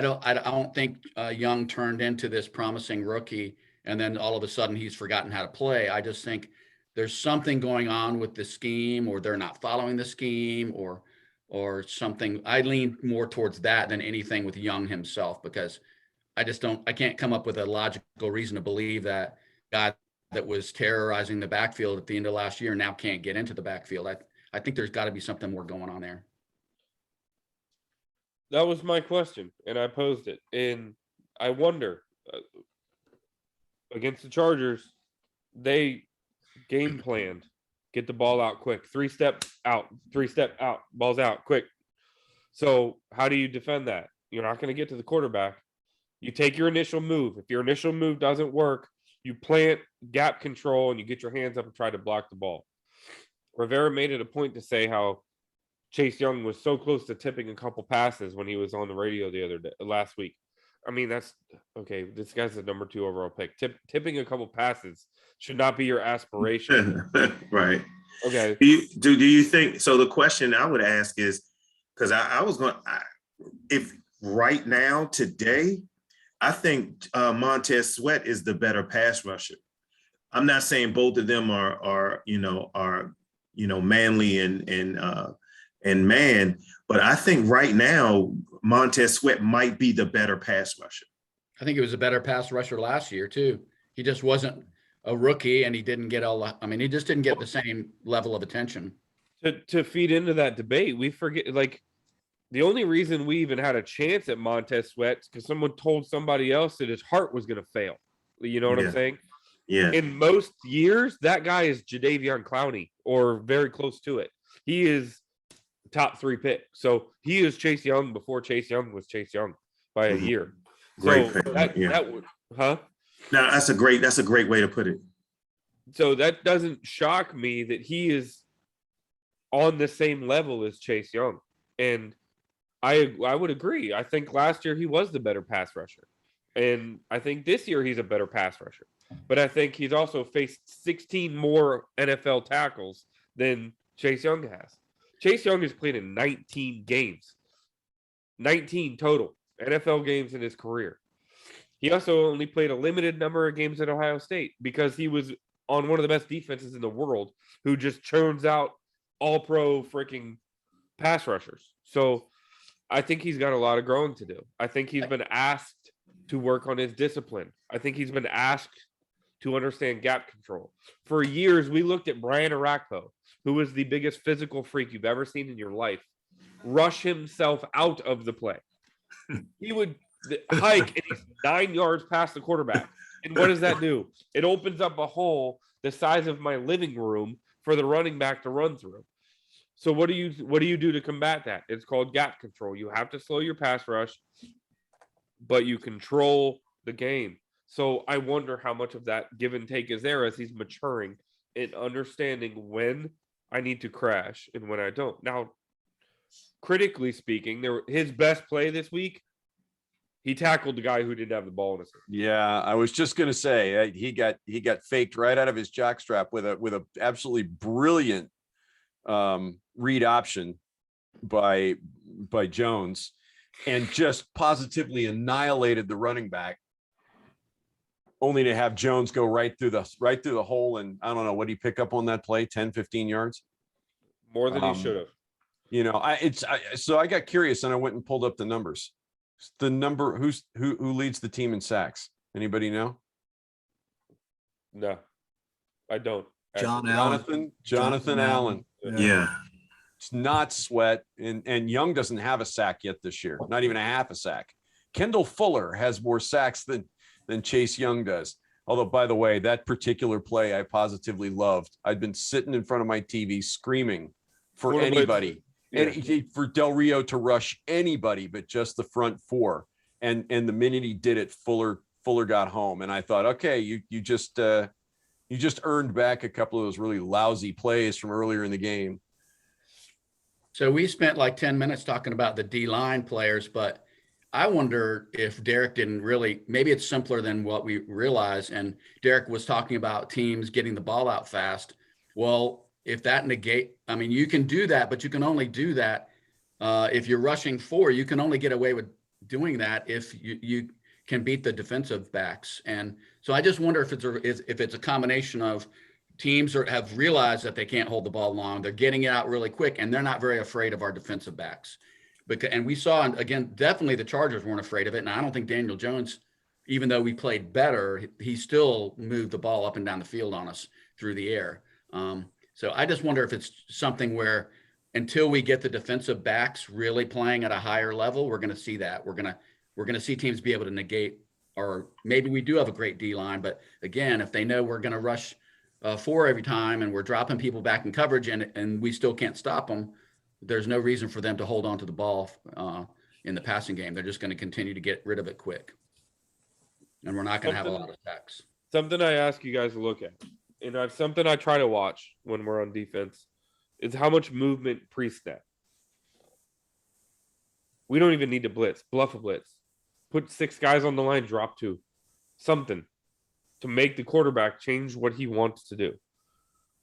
don't think Young turned into this promising rookie and then all of a sudden he's forgotten how to play. I just think there's something going on with the scheme, or they're not following the scheme, or something. I lean more towards that than anything with Young himself, because I can't come up with a logical reason to believe that guy that was terrorizing the backfield at the end of last year now can't get into the backfield. I think there's got to be something more going on there. That was my question, and I posed it. And I wonder, against the Chargers, they game planned, get the ball out quick, 3-step out, balls out quick. So how do you defend that? You're not going to get to the quarterback. You take your initial move. If your initial move doesn't work, you plant gap control and you get your hands up and try to block the ball. Rivera made it a point to say how Chase Young was so close to tipping a couple passes when he was on the radio last week. I mean, that's okay. This guy's the number 2 overall pick. Tipping a couple passes should not be your aspiration. Right. Okay. Do you think so? The question I would ask is, because I was going, if right now today, I think Montez Sweat is the better pass rusher. I'm not saying both of them are manly and man, but I think right now Montez Sweat might be the better pass rusher. I think he was a better pass rusher last year too. He just wasn't a rookie, and he didn't get he just didn't get the same level of attention. To feed into that debate, we forget, like, the only reason we even had a chance at Montez Sweat is because someone told somebody else that his heart was going to fail. You know what I'm saying? Yeah. In most years, that guy is Jadeveon Clowney or very close to it. He is top 3 pick. So he is Chase Young before Chase Young was Chase Young by a year. Great so pick. that would, huh? No, that's a great way to put it. So that doesn't shock me that he is on the same level as Chase Young. And I would agree. I think last year he was the better pass rusher. And I think this year he's a better pass rusher. But I think he's also faced 16 more NFL tackles than Chase Young has. Chase Young has played in 19 games. 19 total NFL games in his career. He also only played a limited number of games at Ohio State because he was on one of the best defenses in the world who just churns out all-pro freaking pass rushers. So I think he's got a lot of growing to do. I think he's been asked to work on his discipline. I think he's been asked to understand gap control. For years, we looked at Brian Arakpo, who was the biggest physical freak you've ever seen in your life, rush himself out of the play. He would hike and he's 9 yards past the quarterback. And what does that do? It opens up a hole the size of my living room for the running back to run through. So what do you do to combat that? It's called gap control. You have to slow your pass rush, but you control the game. So I wonder how much of that give and take is there as he's maturing and understanding when I need to crash and when I don't. Now, critically speaking, his best play this week, he tackled the guy who didn't have the ball in his hand. Yeah, I was just gonna say he got faked right out of his jockstrap with a absolutely brilliant read option by Jones, and just positively annihilated the running back, only to have Jones go right through the hole. And I don't know, what did he pick up on that play? 10, 15 yards? More than he should have. You know, so I got curious and I went and pulled up the numbers. The number who leads the team in sacks? Anybody know? No, I don't. Jonathan Allen. Yeah. It's not Sweat, and Young doesn't have a sack yet this year, not even a half a sack. Kendall Fuller has more sacks than Chase Young does. Although, by the way, that particular play I positively loved. I'd been sitting in front of my TV screaming for anybody. Yeah. And for Del Rio to rush anybody but just the front four. And the minute he did it, Fuller got home. And I thought, okay, you just earned back a couple of those really lousy plays from earlier in the game. So we spent like 10 minutes talking about the D-line players, but I wonder if Derek didn't really, maybe it's simpler than what we realize. And Derek was talking about teams getting the ball out fast. Well, if that I mean, you can do that, but you can only do that if you're rushing 4. You can only get away with doing that if you can beat the defensive backs. And so I just wonder if it's a combination of teams have realized that they can't hold the ball long. They're getting it out really quick, and they're not very afraid of our defensive backs. And we saw, again, definitely the Chargers weren't afraid of it. And I don't think Daniel Jones, even though we played better, he still moved the ball up and down the field on us through the air. So I just wonder if it's something where until we get the defensive backs really playing at a higher level, we're going to see that. We're going to see teams be able to negate, or maybe we do have a great D line, but again, if they know we're going to rush 4 every time and we're dropping people back in coverage and we still can't stop them, there's no reason for them to hold on to the ball in the passing game. They're just going to continue to get rid of it quick. And we're not going to have a lot of sacks. Something I ask you guys to look at, and something I try to watch when we're on defense, is how much movement pre-snap. We don't even need to blitz. Bluff a blitz. Put 6 guys on the line, drop 2. Something to make the quarterback change what he wants to do.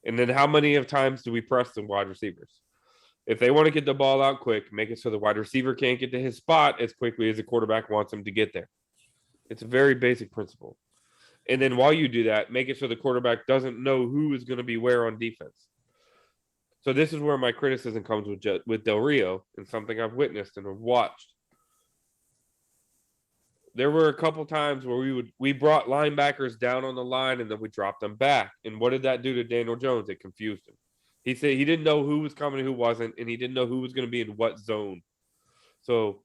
And then how many of times do we press the wide receivers? If they want to get the ball out quick, make it so the wide receiver can't get to his spot as quickly as the quarterback wants him to get there. It's a very basic principle. And then while you do that, make it so the quarterback doesn't know who is going to be where on defense. So this is where my criticism comes with Del Rio, and something I've witnessed and have watched. There were a couple times where we brought linebackers down on the line and then we dropped them back. And what did that do to Daniel Jones? It confused him. He said he didn't know who was coming and who wasn't, and he didn't know who was going to be in what zone. So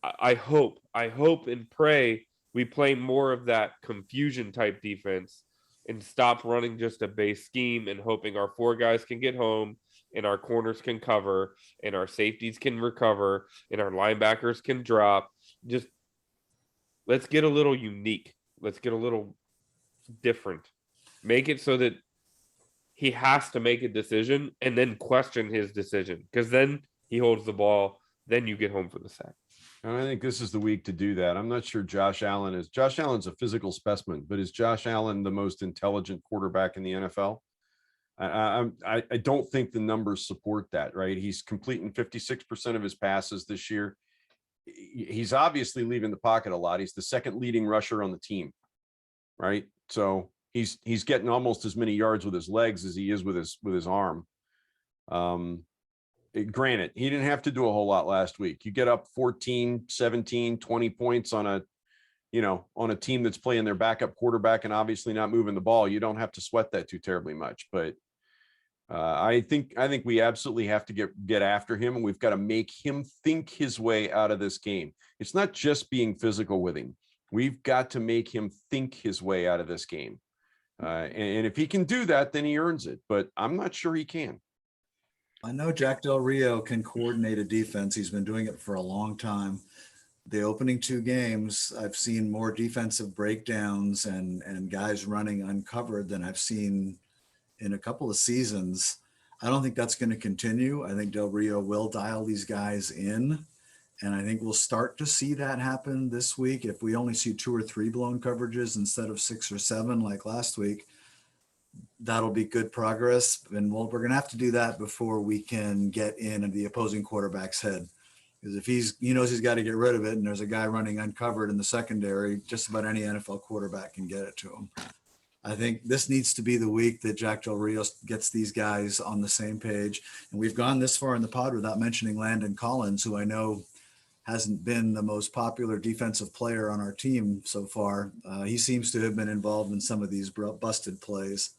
I hope and pray we play more of that confusion type defense and stop running just a base scheme and hoping our 4 guys can get home and our corners can cover and our safeties can recover and our linebackers can drop. Just let's get a little unique. Let's get a little different. Make it so that he has to make a decision and then question his decision, because then he holds the ball. Then you get home for the sack. And I think this is the week to do that. I'm not sure Josh Allen's a physical specimen, but is Josh Allen the most intelligent quarterback in the NFL? I don't think the numbers support that, right? He's completing 56% of his passes this year. He's obviously leaving the pocket a lot. He's the 2nd leading rusher on the team, right? So he's getting almost as many yards with his legs as he is with his arm. Granted, he didn't have to do a whole lot last week. You get up 14, 17, 20 points on a team that's playing their backup quarterback and obviously not moving the ball. You don't have to sweat that too terribly much. But I think we absolutely have to get after him, and we've got to make him think his way out of this game. It's not just being physical with him. We've got to make him think his way out of this game. And if he can do that, then he earns it. But I'm not sure he can. I know Jack Del Rio can coordinate a defense. He's been doing it for a long time. The opening 2 games, I've seen more defensive breakdowns and guys running uncovered than I've seen in a couple of seasons. I don't think that's going to continue. I think Del Rio will dial these guys in. And I think we'll start to see that happen this week. If we only see 2 or 3 blown coverages instead of 6 or 7 like last week, that'll be good progress. And we're going to have to do that before we can get in the opposing quarterback's head. Because if he knows he's got to get rid of it, and there's a guy running uncovered in the secondary, just about any NFL quarterback can get it to him. I think this needs to be the week that Jack Del Rio gets these guys on the same page. And we've gone this far in the pod without mentioning Landon Collins, who I know hasn't been the most popular defensive player on our team so far. He seems to have been involved in some of these busted plays.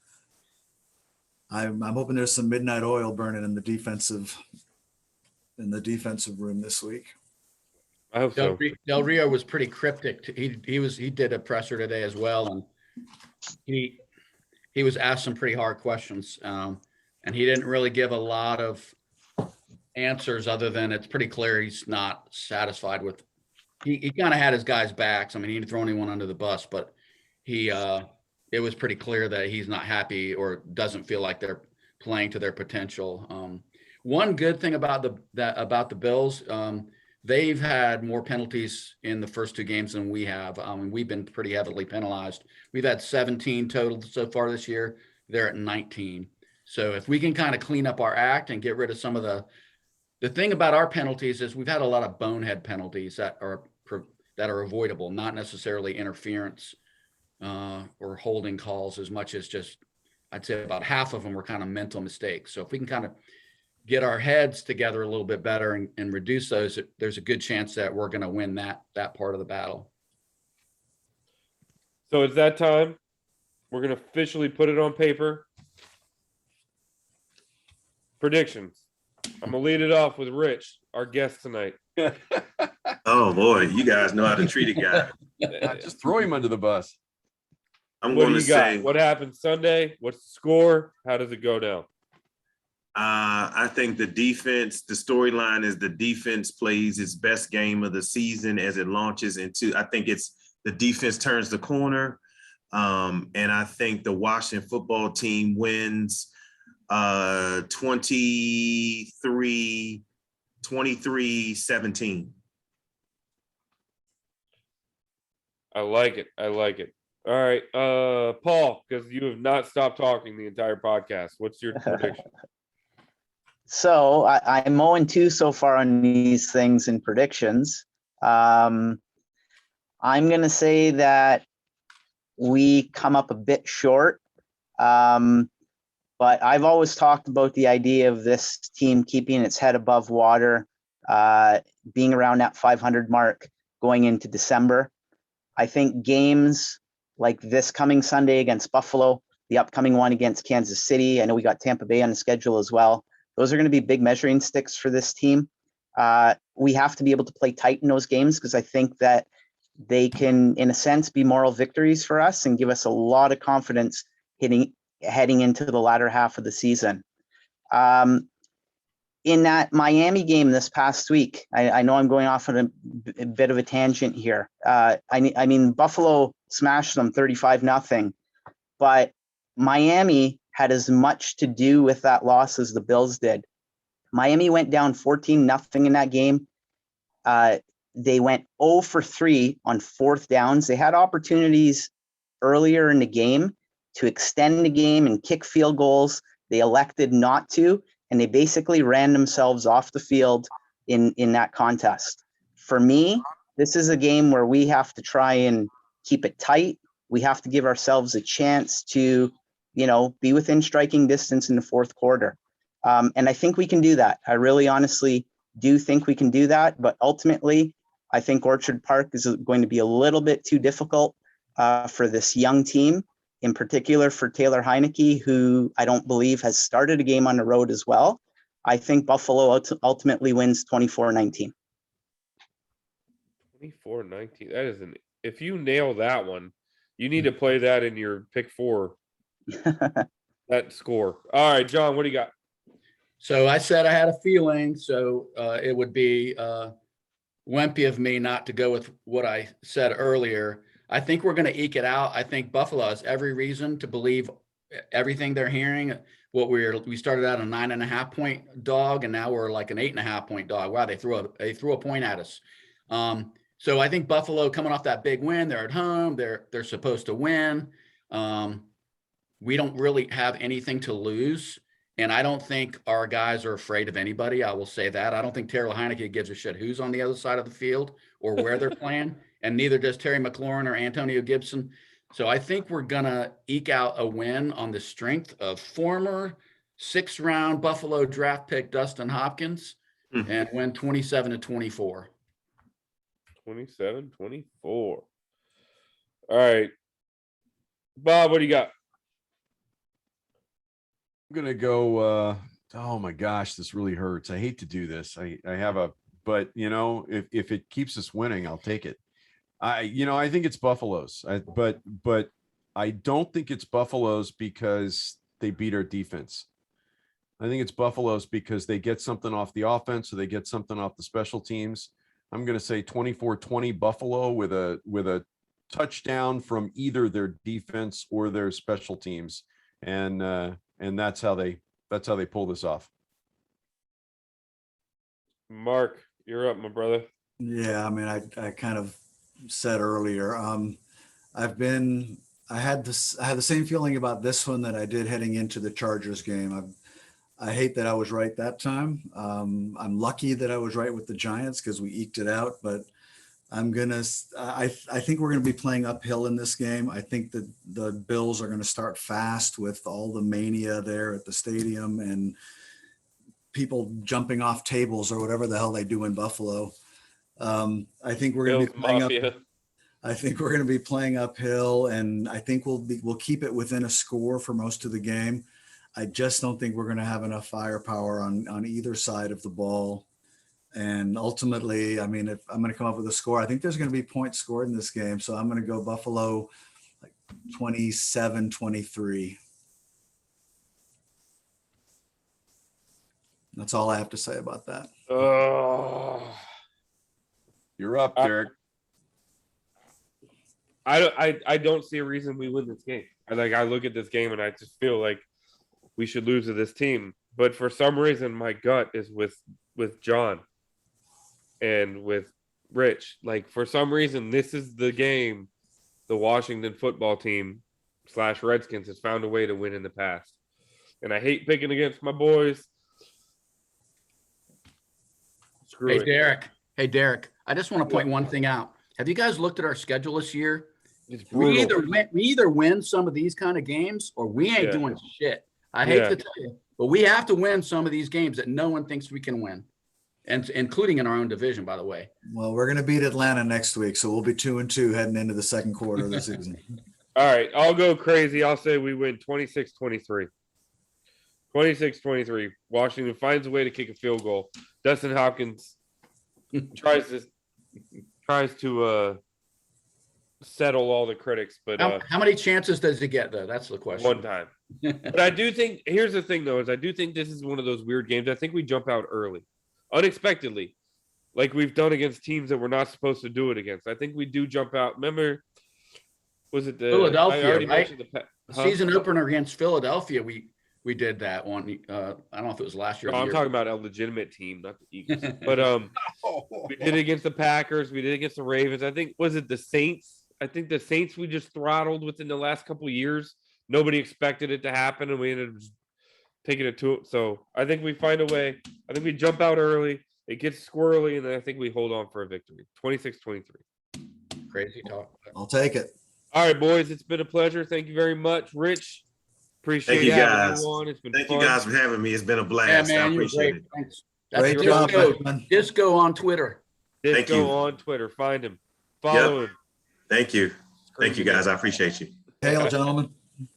I'm hoping there's some midnight oil burning in the defensive room this week. I hope so. Del Rio was pretty cryptic. He did a presser today as well, and he was asked some pretty hard questions, and he didn't really give a lot of answers other than it's pretty clear he's not satisfied with. He kind of had his guys' backs. I mean, he didn't throw anyone under the bus, but it was pretty clear that he's not happy or doesn't feel like they're playing to their potential. One good thing about the Bills, they've had more penalties in the first 2 games than we have. We've been pretty heavily penalized. We've had 17 total so far this year. They're at 19. So if we can kind of clean up our act and get rid of some of the thing about our penalties is we've had a lot of bonehead penalties that are avoidable, not necessarily interference or holding calls as much as just, I'd say about half of them were kind of mental mistakes. So if we can kind of get our heads together a little bit better and reduce those, there's a good chance that we're going to win that part of the battle. So it's that time. We're going to officially put it on paper. Predictions. I'm going to lead it off with Rich, our guest tonight. Oh boy, you guys know how to treat a guy. Just throw him under the bus. I'm What going do to you got? say, What happened Sunday? What's the score? How does it go down? I think the storyline is the defense plays its best game of the season as it launches into, I think it's the defense turns the corner. And I think the Washington football team wins 23-17. I like it. All right. Paul, because you have not stopped talking the entire podcast. What's your prediction? So I'm 0-2 so far on these things in predictions. I'm going to say that we come up a bit short. But I've always talked about the idea of this team keeping its head above water, being around that 500 mark going into December. I think games like this coming Sunday against Buffalo, the upcoming one against Kansas City, I know we got Tampa Bay on the schedule as well. Those are going to be big measuring sticks for this team. We have to be able to play tight in those games because I think that they can, in a sense, be moral victories for us and give us a lot of confidence heading into the latter half of the season. In that Miami game this past week, I know I'm going off on a bit of a tangent here. I mean, Buffalo smashed them 35-0, but Miami had as much to do with that loss as the Bills did. Miami went down 14-0 in that game. They went 0 for 3 on 4th downs. They had opportunities earlier in the game to extend the game and kick field goals. They elected not to, and they basically ran themselves off the field in that contest. For me, this is a game where we have to try and keep it tight. We have to give ourselves a chance to, be within striking distance in the 4th quarter. And I think we can do that. I really honestly do think we can do that. But ultimately, I think Orchard Park is going to be a little bit too difficult for this young team, in particular for Taylor Heineke, who I don't believe has started a game on the road as well. I think Buffalo ultimately wins 24-19. 24-19. That is if you nail that one, you need to play that in your pick 4. That score. All right, John, what do you got? So I said I had a feeling, so it would be wimpy of me not to go with what I said earlier. I think we're going to eke it out. I think Buffalo has every reason to believe everything they're hearing. We started out a 9.5 point dog, and now we're like an 8.5 point dog. Wow, they threw a point at us. So I think Buffalo coming off that big win, they're at home, they're supposed to win. We don't really have anything to lose. And I don't think our guys are afraid of anybody. I will say that. I don't think Taylor Heineke gives a shit who's on the other side of the field or where they're playing. And neither does Terry McLaurin or Antonio Gibson. So I think we're going to eke out a win on the strength of former 6th round Buffalo draft pick Dustin Hopkins and win 27-24. 27-24. All right. Bob, what do you got? I'm going to go, oh my gosh, this really hurts. I hate to do this. But you know, if it keeps us winning, I'll take it. I think it's Buffalo's, but I don't think it's Buffalo's because they beat our defense. I think it's Buffalo's because they get something off the offense or they get something off the special teams. I'm going to say 24-20 Buffalo with a touchdown from either their defense or their special teams. And that's how they pull this off. Mark, you're up, my brother. Yeah, I mean, I kind of said earlier, I had the same feeling about this one that I did heading into the Chargers game. I hate that I was right that time. I'm lucky that I was right with the Giants because we eked it out, but I think we're going to be playing uphill in this game. I think that the Bills are going to start fast with all the mania there at the stadium and people jumping off tables or whatever the hell they do in Buffalo. I think we're going to be playing I think we're going to be playing uphill, and I think we'll keep it within a score for most of the game. I just don't think we're going to have enough firepower on either side of the ball. And ultimately, I mean, if I'm going to come up with a score, I think there's going to be points scored in this game. So I'm going to go Buffalo like 27-23. That's all I have to say about that. You're up, Derek. I don't see a reason we win this game. I look at this game and I just feel like we should lose to this team. But for some reason, my gut is with John and with Rich. Like, for some reason, this is the game the Washington football team / Redskins has found a way to win in the past. And I hate picking against my boys. Screw it. Hey, Derek, I just want to point one thing out. Have you guys looked at our schedule this year? It's We brutal. either win some of these kind of games or we ain't doing shit. I hate to tell you, but we have to win some of these games that no one thinks we can win, and including in our own division, by the way. Well, we're going to beat Atlanta next week, so we'll be 2-2 heading into the second quarter of the season. All right, I'll go crazy. I'll say we win 26-23. 26-23. Washington finds a way to kick a field goal. Dustin Hopkins tries to settle all the critics, but How many chances does he get, though? That's the question. one time. But I do think, here's the thing, though, is I do think this is one of those weird games. I think we jump out early, unexpectedly, like we've done against teams that we're not supposed to do it against. I think we do jump out. Remember, was it the Philadelphia, right? Huh? Season opener against Philadelphia, we did that one. I don't know if it was last year. No, I'm talking about a legitimate team, not the Eagles. But we did it against the Packers. We did it against the Ravens. I think, was it the Saints? I think the Saints we just throttled within the last couple of years. Nobody expected it to happen, and we ended up just taking it to it. So I think we find a way. I think we jump out early. It gets squirrely, and then I think we hold on for a victory. 26-23. Crazy talk. I'll take it. All right, boys. It's been a pleasure. Thank you very much, Rich. Appreciate Thank you, having guys. you on. It's been Thank fun. you guys for having me. It's been a Yeah, blast. I man, you're appreciate great. it. Thanks. Great That's job, Disco, man. Disco on Twitter. Thank Disco you. on Twitter. Find him. Follow him. Thank you. Thank Crazy you, guys. man. I appreciate you. Hail, gentlemen.